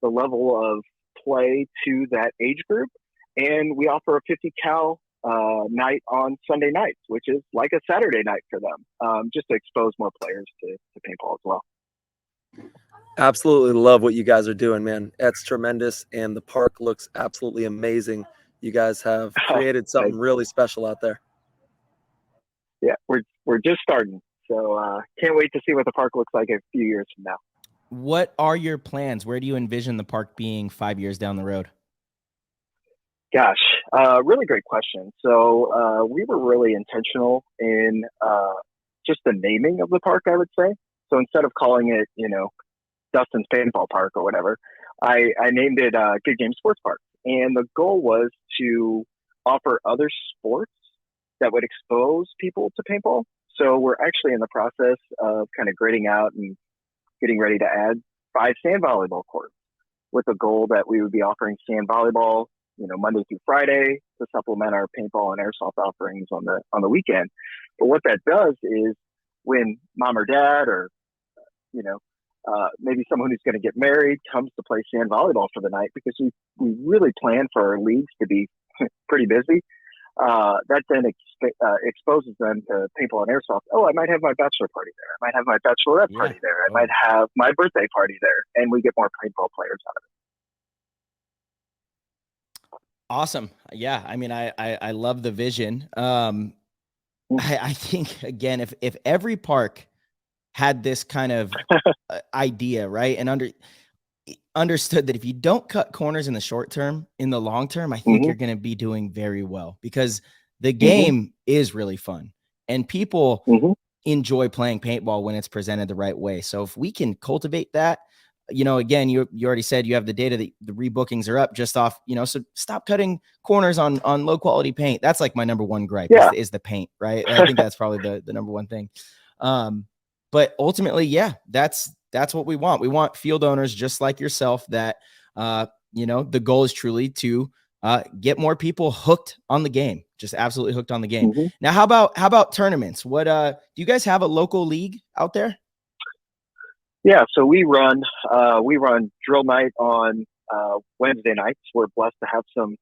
Speaker 6: the level of play to that age group. And we offer a 50 cal night on Sunday nights, which is like a Saturday night for them, just to expose more players to paintball as well.
Speaker 5: Absolutely love what you guys are doing, man. That's tremendous. And the park looks absolutely amazing. You guys have created something really special out there.
Speaker 6: Yeah, we're just starting. So can't wait to see what the park looks like a few years from now.
Speaker 2: What are your plans? Where do you envision the park being 5 years down the road?
Speaker 6: Gosh, really great question. So we were really intentional in just the naming of the park, I would say. So instead of calling it, Dustin's Paintball Park or whatever, I named it Good Game Sports Park. And the goal was to offer other sports that would expose people to paintball. So we're actually in the process of kind of grading out and getting ready to add 5 sand volleyball courts, with a goal that we would be offering sand volleyball, Monday through Friday, to supplement our paintball and airsoft offerings on the weekend. But what that does is, when mom or dad or maybe someone who's going to get married comes to play sand volleyball for the night, because we really plan for our leagues to be pretty busy, that then exposes them to paintball and airsoft. Oh, I might have my bachelor party there. I might have my bachelorette party there. I might have my birthday party there. And we get more paintball players out of it.
Speaker 2: Awesome. Yeah. I mean, I love the vision. I think, again, if every park had this kind of idea, right, and understood that if you don't cut corners in the short term, in the long term, I think you're going to be doing very well, because the game is really fun and people enjoy playing paintball when it's presented the right way. So if we can cultivate that, again, you already said you have the data that the rebookings are up just off, so stop cutting corners on low quality paint. That's like my number one gripe is the paint, right? I think that's probably the number one thing. But ultimately, that's what we want. We want field owners just like yourself that, the goal is truly to get more people hooked on the game, just absolutely hooked on the game. Now, how about tournaments? What do you guys have a local league out there?
Speaker 6: Yeah, so we run drill night on Wednesday nights. We're blessed to have some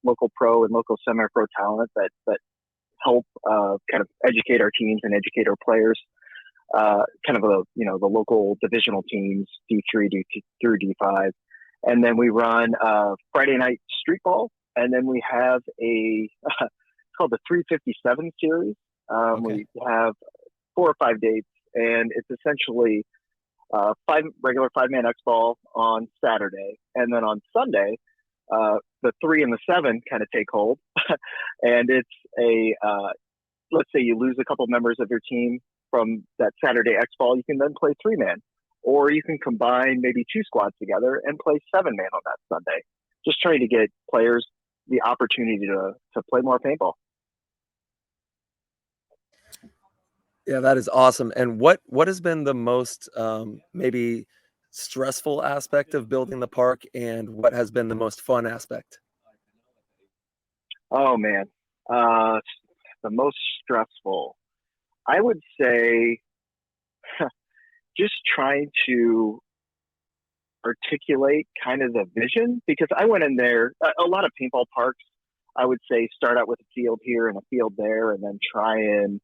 Speaker 6: local pro and local semi-pro talent that help kind of educate our teams and educate our players. Kind of the local divisional teams, D3 through D5. And then we run Friday night street ball. And then we have it's called the 357 series. We have 4 or 5 dates, and it's essentially 5 regular 5-man X ball on Saturday. And then on Sunday, the 3 and the 7 kind of take hold. And it's let's say you lose a couple members of your team from that Saturday X ball, you can then play 3-man, or you can combine maybe 2 squads together and play 7-man on that Sunday. Just trying to get players the opportunity to play more paintball.
Speaker 5: Yeah, that is awesome. And what has been the most maybe stressful aspect of building the park, and what has been the most fun aspect?
Speaker 6: Oh man, the most stressful, I would say, just trying to articulate kind of the vision, because I went in there, a lot of paintball parks, I would say, start out with a field here and a field there, and then try and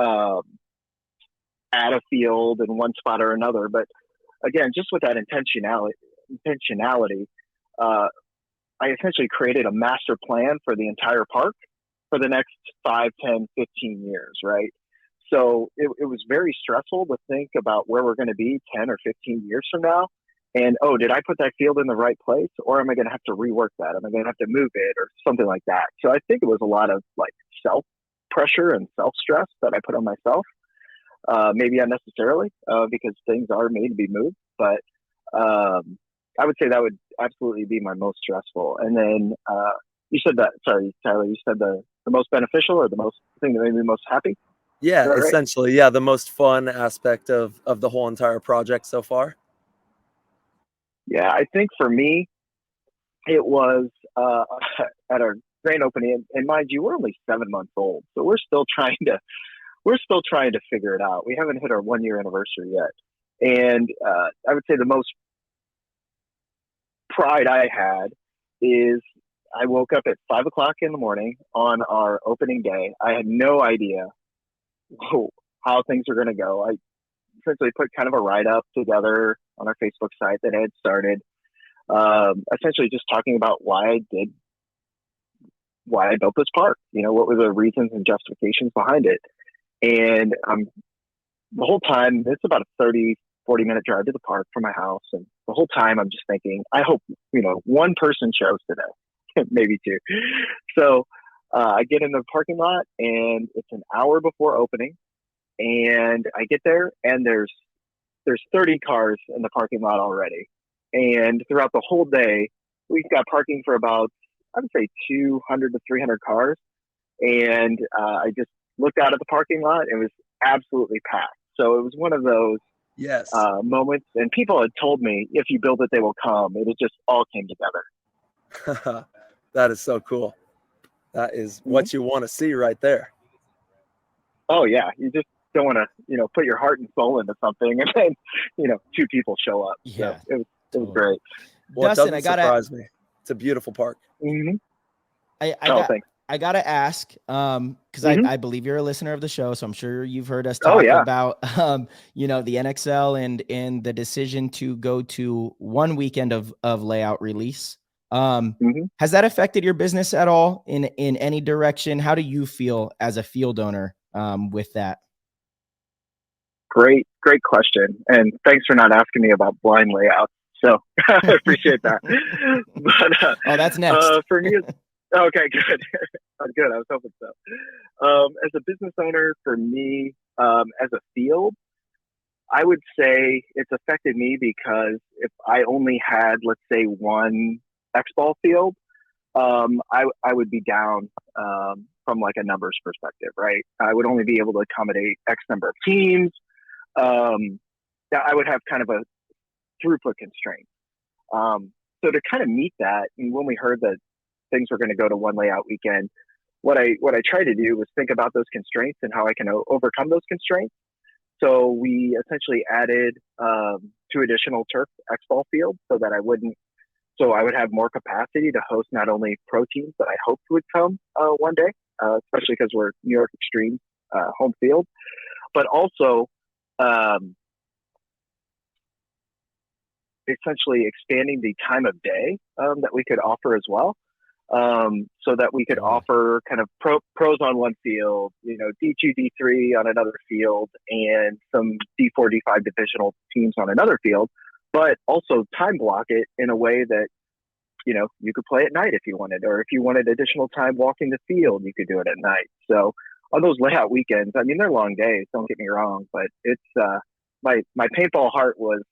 Speaker 6: add a field in one spot or another. But again, just with that intentionality, intentionality, I essentially created a master plan for the entire park for the next 5, 10, 15 years, right? So it was very stressful to think about where we're going to be 10 or 15 years from now. And, oh, did I put that field in the right place, or am I going to have to rework that? Am I going to have to move it or something like that? So I think it was a lot of like self pressure and self stress that I put on myself, maybe unnecessarily, because things are made to be moved. But I would say that would absolutely be my most stressful. And then you said that, sorry, Tyler, you said the most beneficial or the most thing that made me most happy?
Speaker 5: Yeah,
Speaker 6: right?
Speaker 5: essentially. Yeah, the most fun aspect of the whole entire project so far.
Speaker 6: Yeah, I think for me, it was at our grand opening, and mind you, we're only 7 months old, so we're still trying to figure it out. We haven't hit our 1-year anniversary yet, and I would say the most pride I had is I woke up at 5 o'clock in the morning on our opening day. I had no idea how things are going to go. I essentially put kind of a write-up together on our Facebook site that I had started, essentially just talking about why I built this park, what were the reasons and justifications behind it. And the whole time, it's about a 30-40 minute drive to the park from my house. And the whole time I'm just thinking, I hope, one person shows today, maybe two. So I get in the parking lot, and it's an hour before opening. And I get there, and there's 30 cars in the parking lot already. And throughout the whole day, we've got parking for about, I would say, 200 to 300 cars. And I just looked out at the parking lot, and it was absolutely packed. So it was one of those moments. And people had told me, if you build it, they will come. It just all came together.
Speaker 5: That is so cool. That is what you want to see right there.
Speaker 6: Oh, yeah. You just don't want to, put your heart and soul into something, and then, 2 people show up.
Speaker 2: Yeah,
Speaker 6: so it was great.
Speaker 5: Well,
Speaker 2: Dustin,
Speaker 5: it doesn't surprise me. It's a beautiful park.
Speaker 6: Mm-hmm.
Speaker 2: Thanks. I gotta ask, because I believe you're a listener of the show, so I'm sure you've heard us talk about, the NXL and the decision to go to one weekend of layout release. Has that affected your business at all in any direction? How do you feel as a field owner with that?
Speaker 6: Great question, and thanks for not asking me about blind layouts. So I appreciate that. But
Speaker 2: that's next.
Speaker 6: For me, okay, good. Good. I was hoping so. As a business owner, for me, as a field, I would say it's affected me because if I only had, let's say, one X-ball field, I would be down from like a numbers perspective, right? I would only be able to accommodate X number of teams. I would have kind of a throughput constraint. So to kind of meet that, and when we heard that things were going to go to one layout weekend, what I tried to do was think about those constraints and how I can overcome those constraints. So we essentially added 2 additional turf X-ball fields so that I would have more capacity to host not only pro teams that I hoped would come one day, especially because we're New York Extreme home field, but also essentially expanding the time of day that we could offer as well, so that we could offer kind of pros on one field, D2, D3 on another field, and some D4, D5 divisional teams on another field, but also time block it in a way that, you could play at night if you wanted, or if you wanted additional time walking the field, you could do it at night. So on those layout weekends, I mean, they're long days, don't get me wrong, but it's, my paintball heart was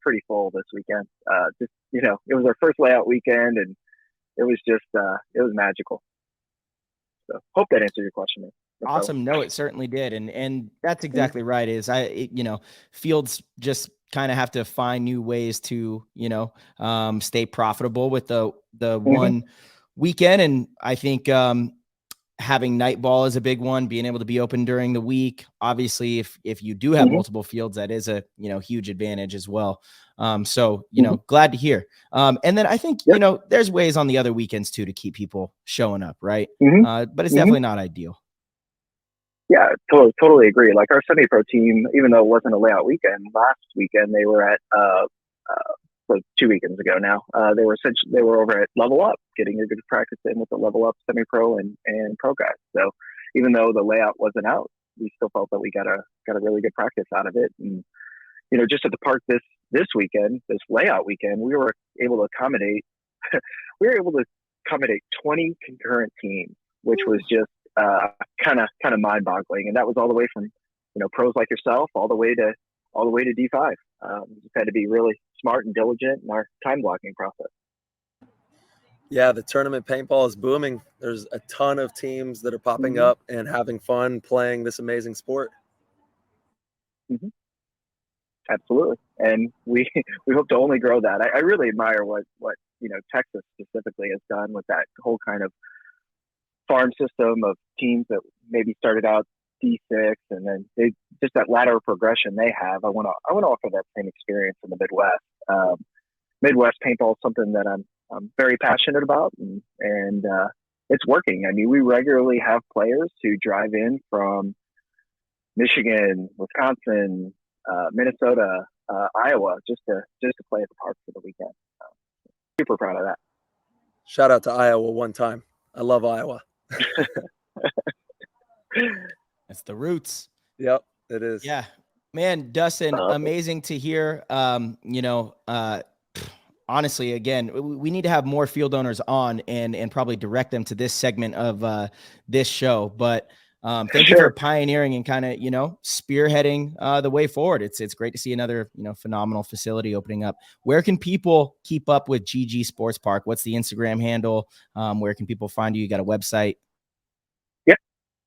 Speaker 6: pretty full this weekend. It was our first layout weekend, and it was just, it was magical. So hope that answered your question.
Speaker 2: Awesome. No, it certainly did. And that's exactly right. Fields just kind of have to find new ways to, stay profitable with the one weekend. And I think, having night ball is a big one, being able to be open during the week. Obviously, if you do have multiple fields, that is a, huge advantage as well. So, glad to hear. And then I think, there's ways on the other weekends too, to keep people showing up. Right. But it's definitely not ideal.
Speaker 6: Yeah, totally agree. Like our semi-pro team, even though it wasn't a layout weekend, last weekend they were at 2 weekends ago now. They were over at Level Up, getting a good practice in with the Level Up semi-pro and pro guys. So even though the layout wasn't out, we still felt that we got a really good practice out of it. And just at the park this weekend, this layout weekend, we were able to accommodate 20 concurrent teams, which was just kind of mind-boggling. And that was all the way from pros like yourself all the way to D5. We just had to be really smart and diligent in our time blocking process.
Speaker 5: Yeah, the tournament paintball is booming. There's a ton of teams that are popping up and having fun playing this amazing sport.
Speaker 6: Mm-hmm. Absolutely. And we hope to only grow that. I really admire what Texas specifically has done with that whole kind of farm system of teams that maybe started out D6 and then they just that ladder progression they have. I want to offer that same experience in the Midwest. Midwest paintball is something that I'm very passionate about, and it's working. I mean, we regularly have players who drive in from Michigan, Wisconsin, Minnesota, Iowa, just to play at the park for the weekend. Super proud of that.
Speaker 5: Shout out to Iowa one time. I love Iowa.
Speaker 2: That's the roots.
Speaker 5: Yep, it is.
Speaker 2: Yeah, man, Dustin, amazing to hear. Honestly, again, we need to have more field owners on and probably direct them to this segment of this show. But thank you for pioneering and kind of, spearheading the way forward. It's great to see another, phenomenal facility opening up. Where can people keep up with GG Sports Park? What's the Instagram handle? Where can people find you? You got a website?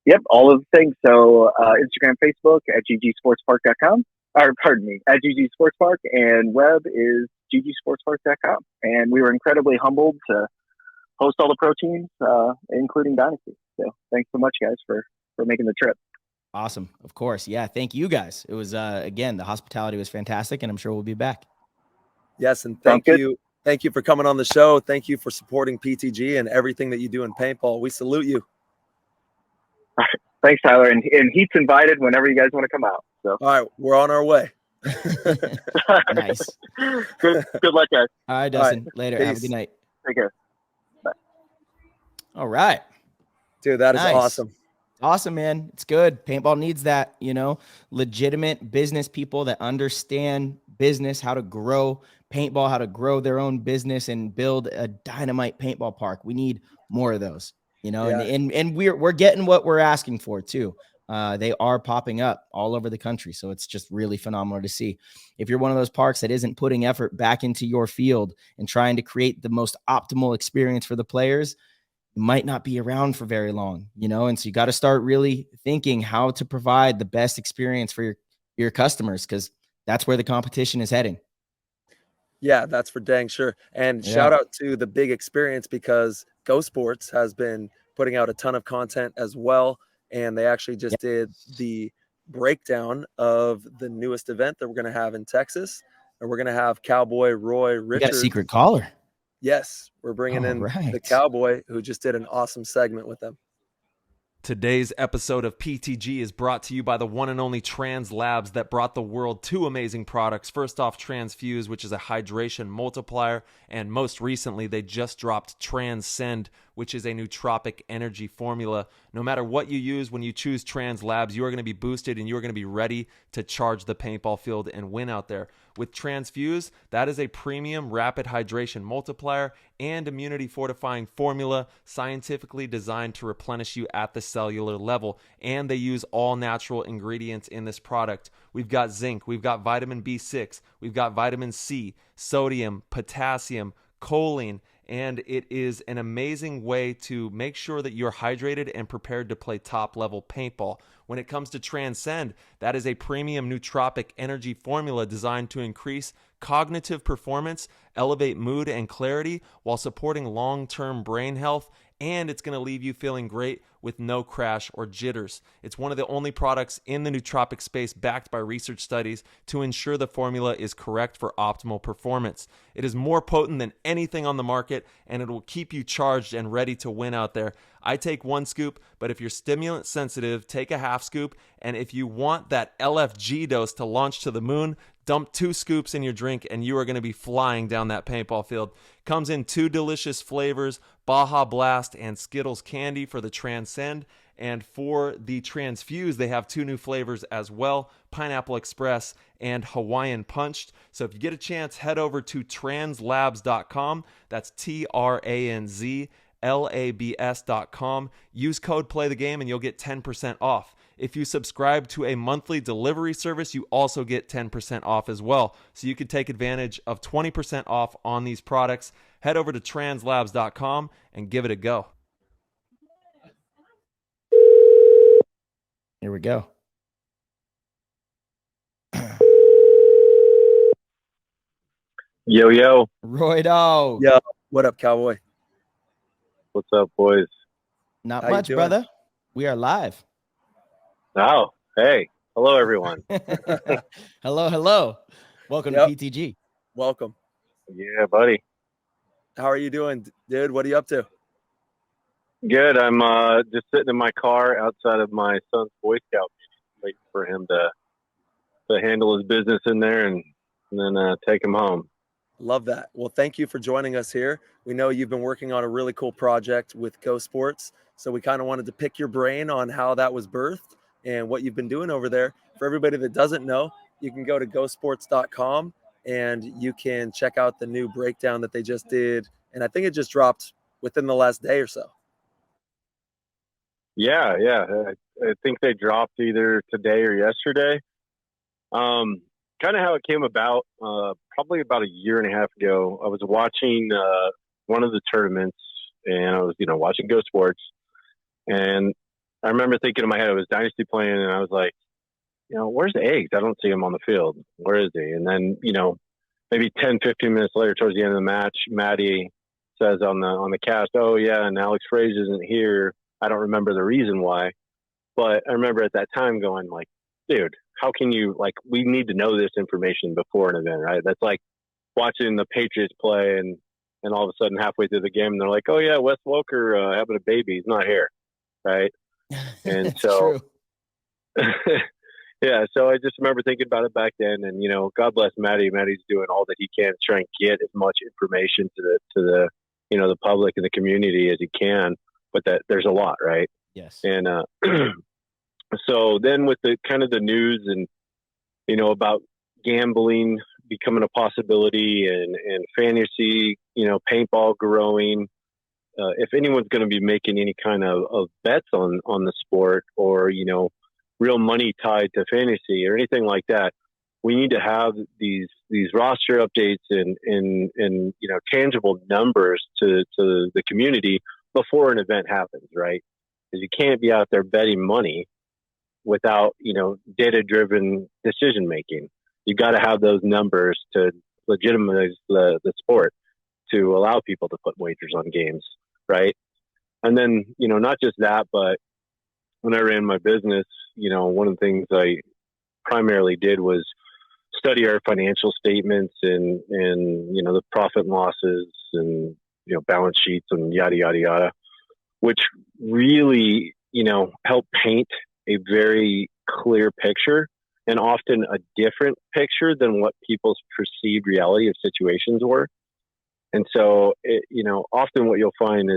Speaker 6: Yep. All of the things. So Instagram, Facebook at ggsportspark.com. Or pardon me, at GG Sports Park, and web is ggsportspark.com. And we were incredibly humbled to host all the pro teams, including Dynasty. So thanks so much, guys, for making the trip.
Speaker 2: Awesome. Of course. Yeah. Thank you guys. It was, again, the hospitality was fantastic, and I'm sure we'll be back.
Speaker 5: Yes. And thank you. Thank you for coming on the show. Thank you for supporting PTG and everything that you do in paintball. We salute you.
Speaker 6: All right. Thanks, Tyler. And Heat's invited whenever you guys want to come out. So.
Speaker 5: All right. We're on our way.
Speaker 2: Nice.
Speaker 6: Good luck, guys.
Speaker 2: All right, Dustin. All right. Later. Peace. Have a good night.
Speaker 6: Take care. Bye.
Speaker 2: All right.
Speaker 5: Dude, that is awesome.
Speaker 2: Awesome, man. It's good. Paintball needs that, legitimate business people that understand business, how to grow paintball, how to grow their own business and build a dynamite paintball park. We need more of those, and we're getting what we're asking for too. They are popping up all over the country. So it's just really phenomenal to see. If you're one of those parks that isn't putting effort back into your field and trying to create the most optimal experience for the players, you might not be around for very long, and so you got to start really thinking how to provide the best experience for your customers, because that's where the competition is heading.
Speaker 5: Yeah, that's for dang sure. And shout out to the Big Experience, because GoSports has been putting out a ton of content as well. And they actually just did the breakdown of the newest event that we're going to have in Texas. And we're going to have Cowboy Roy Richards.
Speaker 2: Got a secret caller.
Speaker 5: Yes, we're bringing in the Cowboy, who just did an awesome segment with them.
Speaker 1: Today's episode of PTG is brought to you by the one and only Trans Labs that brought the world two amazing products. First off, Transfuse, which is a hydration multiplier, and most recently, they just dropped Transcend, which is a nootropic energy formula. No matter what you use, when you choose Trans Labs, you are going to be boosted and you are going to be ready to charge the paintball field and win out there. With Transfuse, that is a premium rapid hydration multiplier and immunity fortifying formula scientifically designed to replenish you at the cellular level. And they use all natural ingredients in this product. We've got zinc, we've got vitamin B6, we've got vitamin C, sodium, potassium, choline, and it is an amazing way to make sure that you're hydrated and prepared to play top level paintball. When it comes to Transcend, that is a premium nootropic energy formula designed to increase cognitive performance, elevate mood and clarity while supporting long-term brain health, and it's going to leave you feeling great with no crash or jitters. It's one of the only products in the nootropic space backed by research studies to ensure the formula is correct for optimal performance. It is more potent than anything on the market, and it will keep you charged and ready to win out there. I take 1 scoop, but if you're stimulant sensitive, take a half scoop. And if you want that LFG dose to launch to the moon, Dump 2 scoops in your drink and you are going to be flying down that paintball field. Comes in 2 delicious flavors, Baja Blast and Skittles Candy for the Transcend. And for the Transfuse, they have 2 new flavors as well, Pineapple Express and Hawaiian Punched. So if you get a chance, head over to translabs.com. That's TRANZLABS.com. Use code PLAYTHEGAME and you'll get 10% off. If you subscribe to a monthly delivery service, you also get 10% off as well. So you can take advantage of 20% off on these products. Head over to translabs.com and give it a go.
Speaker 2: Here we go.
Speaker 7: Yo, yo.
Speaker 2: Roy Dog.
Speaker 5: Yeah. What up, Cowboy?
Speaker 7: What's up, boys?
Speaker 2: Not
Speaker 5: How you
Speaker 2: much,
Speaker 5: doing?
Speaker 2: brother. We are live.
Speaker 7: Oh, hey. Hello, everyone.
Speaker 2: Hello, hello. Welcome
Speaker 5: Yep.
Speaker 2: to PTG.
Speaker 5: Welcome.
Speaker 7: Yeah, buddy.
Speaker 5: How are you doing, dude? What are you up to?
Speaker 7: Good. I'm just sitting in my car outside of my son's Boy Scout meeting, waiting for him to handle his business in there and then take him home.
Speaker 5: Love that. Well, thank you for joining us here. We know you've been working on a really cool project with GoSports, so we kind of wanted to pick your brain on how that was birthed and what you've been doing over there. For everybody that doesn't know, you can go to GoSports.com and you can check out the new breakdown that they just did, and I think it just dropped within the last day or so.
Speaker 7: Yeah. I think they dropped either today or yesterday. Kind of how it came about, probably about a year and a half ago. I was watching one of the tournaments, and I was, watching GoSports, and I remember thinking in my head, I was Dynasty playing, and I was like, where's Eggs? I don't see him on the field. Where is he? And then, maybe 10, 15 minutes later, towards the end of the match, Maddie says on the cast, oh, yeah, and Alex Fraze isn't here. I don't remember the reason why, but I remember at that time going like, dude, how can you, we need to know this information before an event, right? That's like watching the Patriots play and all of a sudden halfway through the game, they're like, oh yeah, Wes Welker having a baby. He's not here. Right. And so, yeah, so I just remember thinking about it back then, and, God bless Maddie. Maddie's doing all that he can to try and get as much information to the the public and the community as he can, but that there's a lot, right?
Speaker 2: Yes.
Speaker 7: And, so then with the kind of the news and, about gambling becoming a possibility and fantasy, paintball growing, if anyone's going to be making any kind of bets on the sport or, real money tied to fantasy or anything like that, we need to have these roster updates and tangible numbers to the community before an event happens, right? Because you can't be out there betting money without, data-driven decision-making. You got to have those numbers to legitimize the sport to allow people to put wagers on games, right? And then, not just that, but when I ran my business, one of the things I primarily did was study our financial statements and the profit and losses and, balance sheets and yada, yada, yada, which really, help paint a very clear picture and often a different picture than what people's perceived reality of situations were. And so, often what you'll find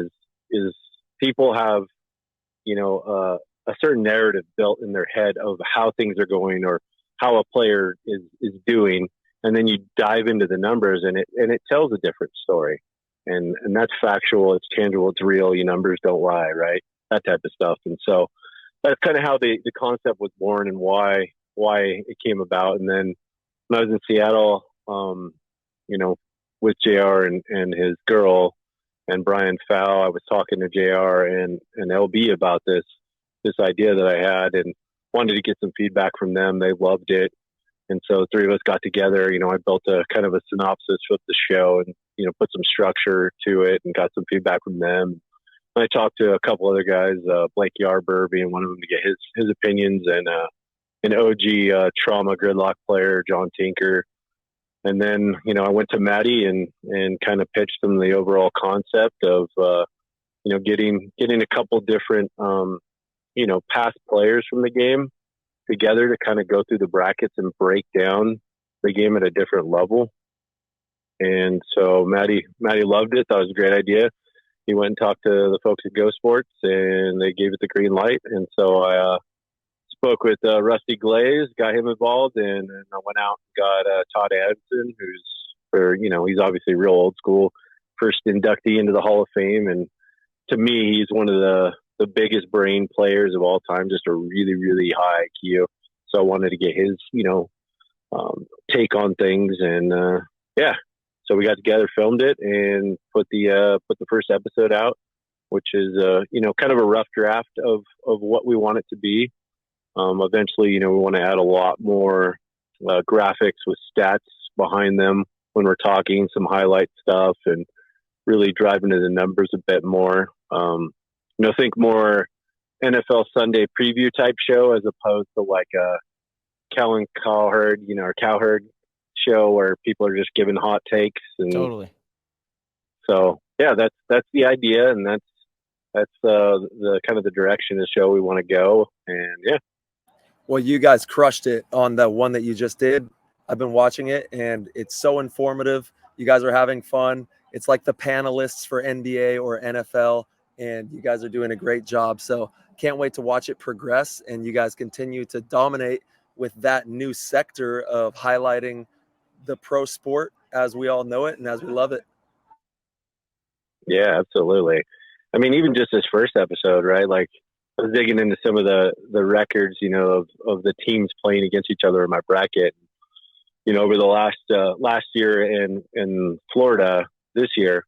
Speaker 7: is people have, a certain narrative built in their head of how things are going or how a player is doing. And then you dive into the numbers and it tells a different story. And that's factual. It's tangible. It's real. Your numbers don't lie, right? That type of stuff. And so that's kind of how the concept was born and why it came about. And then when I was in Seattle, with JR and his girl and Brian Fow, I was talking to JR and LB about this idea that I had and wanted to get some feedback from them. They loved it. And so the three of us got together. I built a kind of a synopsis of the show and, put some structure to it and got some feedback from them. And I talked to a couple other guys, Blake Yarber being one of them, to get his opinions, and an OG trauma gridlock player, John Tinker. And then, I went to Maddie and kind of pitched them the overall concept of, getting a couple different, past players from the game together to kind of go through the brackets and break down the game at a different level. And so Matty loved it. Thought it was a great idea. He went and talked to the folks at GoSports, and they gave it the green light. And so I spoke with Rusty Glaze, got him involved, and I went out and got Todd Addison, he's obviously real old school, first inductee into the Hall of Fame. And to me, he's one of the biggest brain players of all time, just a really, really high IQ. So I wanted to get his, take on things. And so we got together, filmed it, and put the first episode out, which is, kind of a rough draft of what we want it to be. Eventually, we want to add a lot more graphics with stats behind them when we're talking, some highlight stuff, and really drive into the numbers a bit more. Think more NFL Sunday preview type show as opposed to like a Kellen Cowherd, or Cowherd show where people are just giving hot takes. And
Speaker 2: Totally.
Speaker 7: So yeah, that's the idea, and that's the kind of the direction of the show we want to go. And yeah.
Speaker 5: Well, you guys crushed it on the one that you just did. I've been watching it, and it's so informative. You guys are having fun. It's like the panelists for NBA or NFL, and you guys are doing a great job. So can't wait to watch it progress, and you guys continue to dominate with that new sector of highlighting the pro sport as we all know it and as we love it.
Speaker 7: Yeah, absolutely. I mean, even just this first episode, right? Like, I was digging into some of the records, of the teams playing against each other in my bracket. Over the last year in Florida, this year,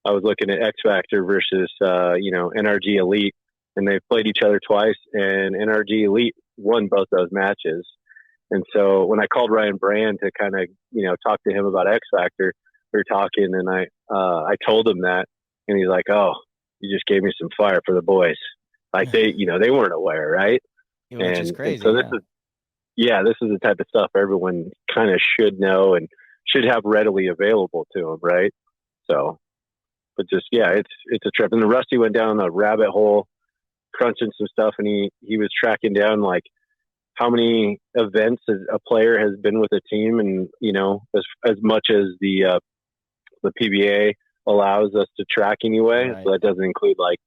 Speaker 7: I was looking at X Factor versus NRG Elite, and they've played each other twice, and NRG Elite won both those matches. And so when I called Ryan Brand to kind of talk to him about X Factor, we were talking, and I told him that, and he's like, "Oh, you just gave me some fire for the boys." Like they weren't aware, right?
Speaker 2: Which is crazy.
Speaker 7: And so this is the type of stuff everyone kind of should know and should have readily available to them, right? So, but just it's a trip. And the Rusty went down a rabbit hole, crunching some stuff, and he was tracking down like how many events a player has been with a team, and as much as the PBA allows us to track anyway. Right. So that doesn't include like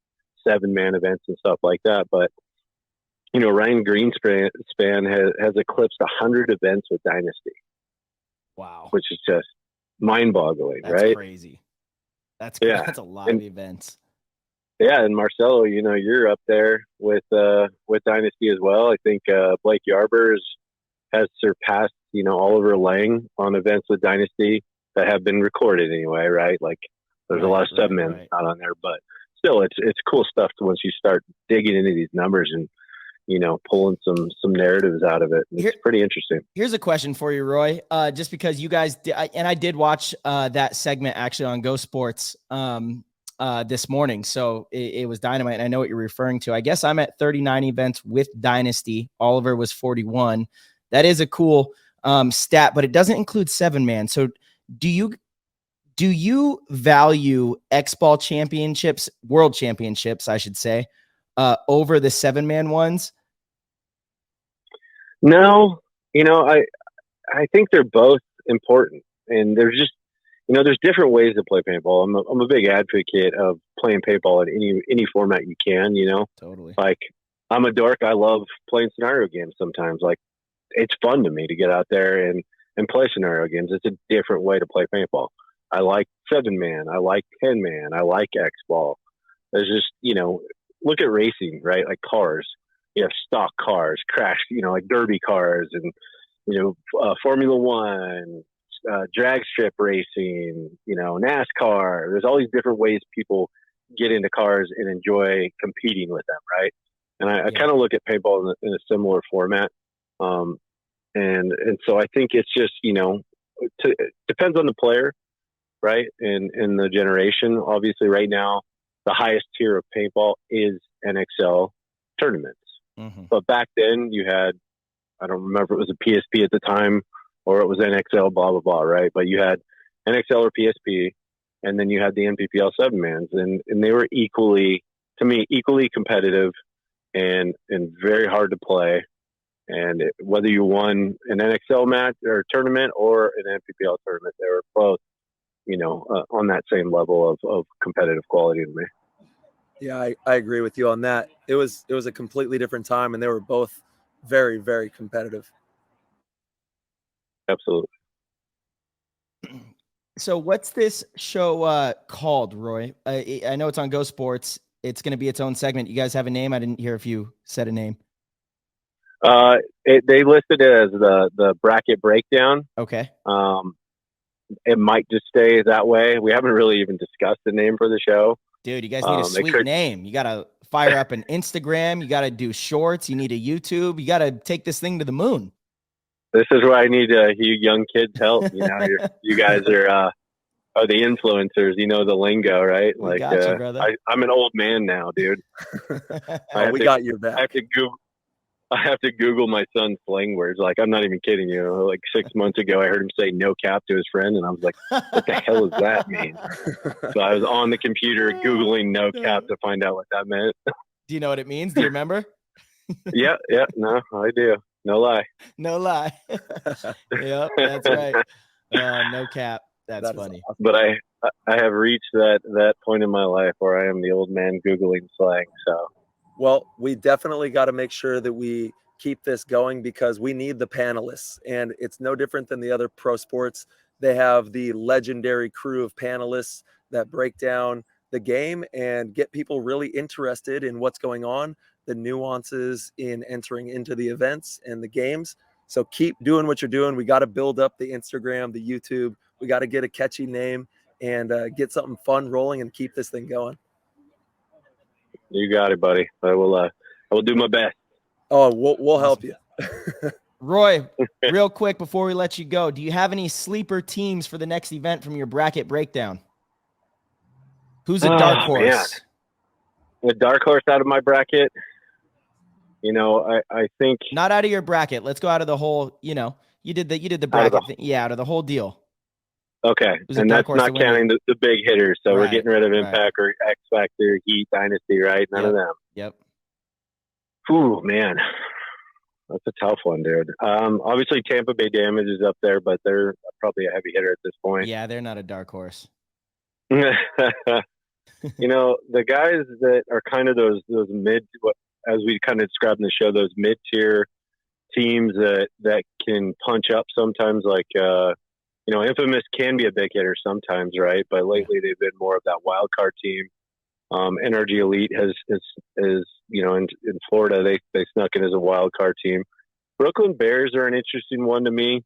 Speaker 7: 7-man events and stuff like that. But Ryan Greenspan has eclipsed 100 events with Dynasty.
Speaker 2: Wow,
Speaker 7: which is just mind-boggling.
Speaker 2: That's
Speaker 7: right?
Speaker 2: Crazy. That's a lot of events.
Speaker 7: Yeah, and Marcelo, you're up there with Dynasty as well. I think Blake Yarbers has surpassed Oliver Lang on events with Dynasty that have been recorded anyway, right? Like there's a lot of 7-man not on there, but still, it's cool stuff once you start digging into these numbers and pulling some narratives out of it. It's pretty interesting.
Speaker 2: Here's a question for you, Roy. Just because you guys I did watch that segment actually on GoSports this morning, so it was dynamite. And I know what you're referring to. I guess I'm at 39 events with Dynasty. Oliver was 41. That is a cool stat, but it doesn't include 7-man. So do you value X-Ball championships, world championships, I should say, over the 7-man ones?
Speaker 7: No, I think they're both important, and there's just, there's different ways to play paintball. I'm a big advocate of playing paintball in any format you can,
Speaker 2: Totally.
Speaker 7: Like, I'm a dork. I love playing scenario games sometimes. Like, it's fun to me to get out there and play scenario games. It's a different way to play paintball. I like 7-man. I like 10-man. I like X-Ball. There's just, look at racing, right? Like cars. You have stock cars, crash, like derby cars, and, Formula One, drag strip racing, NASCAR. There's all these different ways people get into cars and enjoy competing with them, right? And I kind of look at paintball in a similar format. And so I think it's just, it depends on the player, right? And the generation. Obviously, right now, the highest tier of paintball is NXL tournaments. Mm-hmm. But back then, you had, I don't remember if it was a PSP at the time or it was NXL, blah, blah, blah, right? But you had NXL or PSP, and then you had the NPPL 7-mans, and they were equally competitive and very hard to play. And whether you won an NXL match or tournament or an NPPL tournament, they were both, on that same level of competitive quality to me.
Speaker 5: Yeah, I agree with you on that. It was a completely different time, and they were both very, very competitive.
Speaker 7: Absolutely.
Speaker 2: So what's this show called, Roy? I know it's on GoSports. It's going to be its own segment. You guys have a name? I didn't hear if you said a name.
Speaker 7: They listed it as the bracket breakdown.
Speaker 2: Okay.
Speaker 7: It might just stay that way. We haven't really even discussed the name for the show.
Speaker 2: Dude, you guys need a sweet name. You got to fire up an Instagram. You got to do shorts. You need a YouTube. You got to take this thing to the moon.
Speaker 7: This is where I need you young kids help. You guys are the influencers. You know the lingo, right?
Speaker 2: We got you, brother.
Speaker 7: I'm an old man now, dude.
Speaker 5: We got your back.
Speaker 7: I have to Google my son's slang words. Like, I'm not even kidding you. Like 6 months ago, I heard him say "no cap" to his friend, and I was like, "What the hell does that mean?" So I was on the computer Googling "no cap" to find out what that meant.
Speaker 2: Do you know what it means? Do you remember?
Speaker 7: Yeah. No, I do. No lie.
Speaker 2: No lie. Yep, that's right. No cap. That's funny.
Speaker 5: Awesome.
Speaker 7: But I have reached that point in my life where I am the old man Googling slang. So.
Speaker 5: Well, we definitely got to make sure that we keep this going because we need the panelists, and it's no different than the other pro sports. They have the legendary crew of panelists that break down the game and get people really interested in what's going on, the nuances in entering into the events and the games. So keep doing what you're doing. We got to build up the Instagram, the YouTube. We got to get a catchy name and get something fun rolling and keep this thing going.
Speaker 7: You got it, buddy. I will do my best.
Speaker 5: Oh, we'll help you.
Speaker 2: Roy, real quick before we let you go, do you have any sleeper teams for the next event from your bracket breakdown? Who's a dark horse?
Speaker 7: Man. A dark horse out of my bracket. I think
Speaker 2: not out of your bracket. Let's go out of the whole. You did the bracket thing. Yeah, out of the whole deal.
Speaker 7: Okay, and that's not counting the big hitters. So we're getting rid of Impact or X Factor, Heat, Dynasty, right? None of them.
Speaker 2: Yep.
Speaker 7: Ooh, man. That's a tough one, dude. Obviously, Tampa Bay Damage is up there, but they're probably a heavy hitter at this point.
Speaker 2: Yeah, they're not a dark horse.
Speaker 7: The guys that are kind of those mid, as we kind of described in the show, those mid-tier teams that can punch up sometimes, like Infamous can be a big hitter sometimes, right? But lately they've been more of that wild card team. NRG Elite has in Florida they snuck in as a wild card team. Brooklyn Bears are an interesting one to me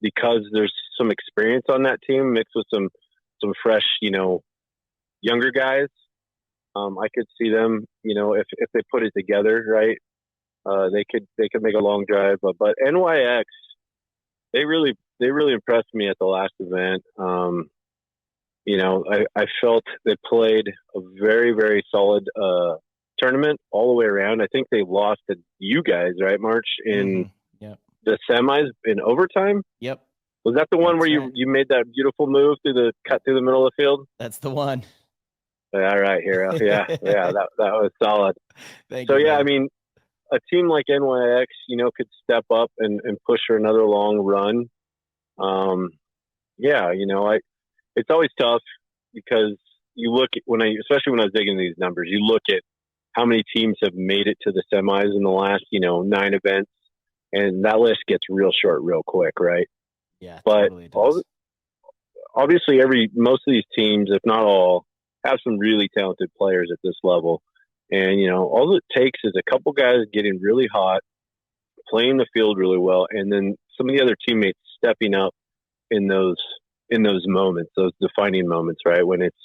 Speaker 7: because there's some experience on that team mixed with some fresh, younger guys. I could see them, if they put it together, right? They could make a long drive, but NYX, they really impressed me at the last event. I felt they played a very, very solid tournament all the way around. I think they lost to you guys, right, March, in the semis in overtime?
Speaker 2: Yep.
Speaker 7: Was that the one where you made that beautiful move cut through the middle of the field?
Speaker 2: That's the one.
Speaker 7: All right, hero. Yeah, that was solid.
Speaker 2: Thank you.
Speaker 7: I mean, a team like NYX, could step up and push for another long run. It's always tough because you look at especially when I was digging these numbers, you look at how many teams have made it to the semis in the last, 9 events, and that list gets real short real quick, right?
Speaker 2: Yeah,
Speaker 7: but
Speaker 2: totally does.
Speaker 7: Obviously most of these teams, if not all, have some really talented players at this level. And, all it takes is a couple guys getting really hot, playing the field really well, and then some of the other teammates stepping up in those moments, those defining moments, right? When it's,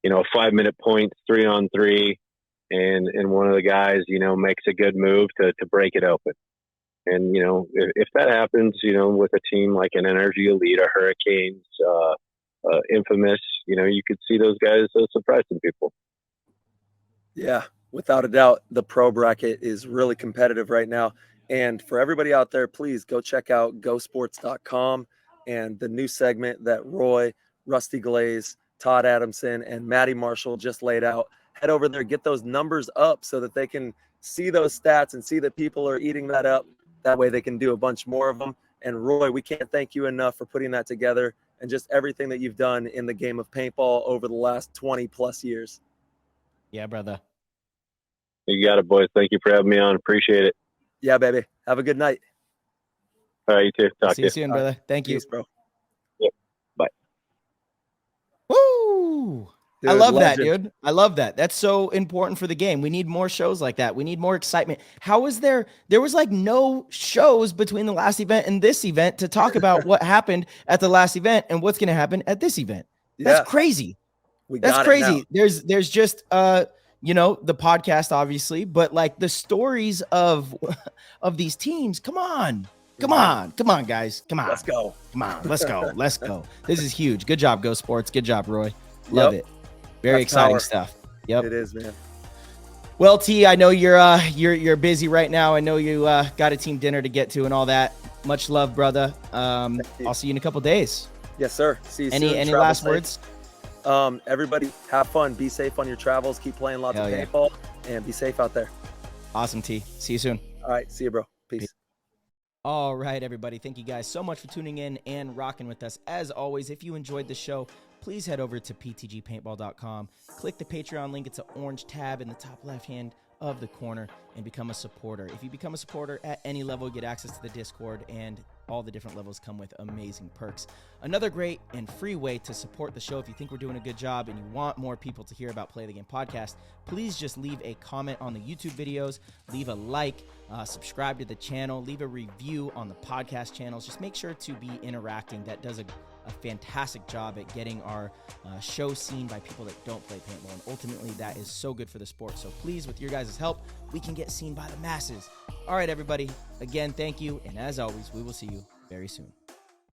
Speaker 7: a 5-minute point, 3-on-3, and one of the guys, makes a good move to break it open. And, if that happens, with a team like an Energy Elite or Hurricanes, Infamous, you could see those guys surprising people.
Speaker 5: Yeah, without a doubt, the pro bracket is really competitive right now. And for everybody out there, please go check out GoSports.com and the new segment that Roy, Rusty Glaze, Todd Adamson, and Maddie Marshall just laid out. Head over there, get those numbers up so that they can see those stats and see that people are eating that up. That way they can do a bunch more of them. And Roy, we can't thank you enough for putting that together and just everything that you've done in the game of paintball over the last 20 plus years.
Speaker 2: Yeah, brother.
Speaker 7: You got it, boys. Thank you for having me on. Appreciate it.
Speaker 5: Yeah, baby. Have a good night.
Speaker 7: All right, you too. Talk
Speaker 2: See
Speaker 7: to
Speaker 2: you soon, brother. Thank you.
Speaker 5: Peace, bro.
Speaker 7: Yep. Bye.
Speaker 2: Woo! I
Speaker 5: Dude,
Speaker 2: love
Speaker 5: legend.
Speaker 2: that, dude. I love that. That's so important for the game. We need more shows like that. We need more excitement. How was there was like no shows between the last event and this event to talk about what happened at the last event and what's going to happen at this event. That's
Speaker 5: Yeah.
Speaker 2: crazy.
Speaker 5: That's
Speaker 2: That's crazy. There's just you know, the podcast obviously, but like the stories of these teams. Come on, guys. Come on.
Speaker 5: Let's go.
Speaker 2: Come on. Let's go. This is huge. Good job, GoSports. Good job, Roy. Love it. Very
Speaker 5: That's
Speaker 2: exciting
Speaker 5: power.
Speaker 2: stuff. Yep.
Speaker 5: It is, man.
Speaker 2: Well, T, I know you're busy right now. I know you got a team dinner to get to and all that. Much love, brother. I'll see you in a couple days.
Speaker 5: Yes, sir. See you soon.
Speaker 2: Any
Speaker 5: Travel
Speaker 2: last
Speaker 5: safe.
Speaker 2: words?
Speaker 5: Everybody have fun. Be safe on your travels. Keep playing lots
Speaker 2: Hell
Speaker 5: of
Speaker 2: yeah.
Speaker 5: paintball and be safe out there.
Speaker 2: Awesome, T. See you soon.
Speaker 5: All right. See you, bro. Peace.
Speaker 2: All right, everybody. Thank you guys so much for tuning in and rocking with us. As always, if you enjoyed the show, please head over to ptgpaintball.com. Click the Patreon link. It's an orange tab in the top left-hand of the corner and become a supporter. If you become a supporter at any level, you get access to the Discord, and all the different levels come with amazing perks. Another great and free way to support the show, if you think we're doing a good job and you want more people to hear about Play the Game podcast, please just leave a comment on the YouTube videos, leave a like, subscribe to the channel, leave a review on the podcast channels. Just make sure to be interacting. That does a fantastic job at getting our show seen by people that don't play paintball, and ultimately that is so good for the sport. So please, with your guys' help, we can get seen by the masses. All right, everybody, again, thank you, and as always, we will see you very soon.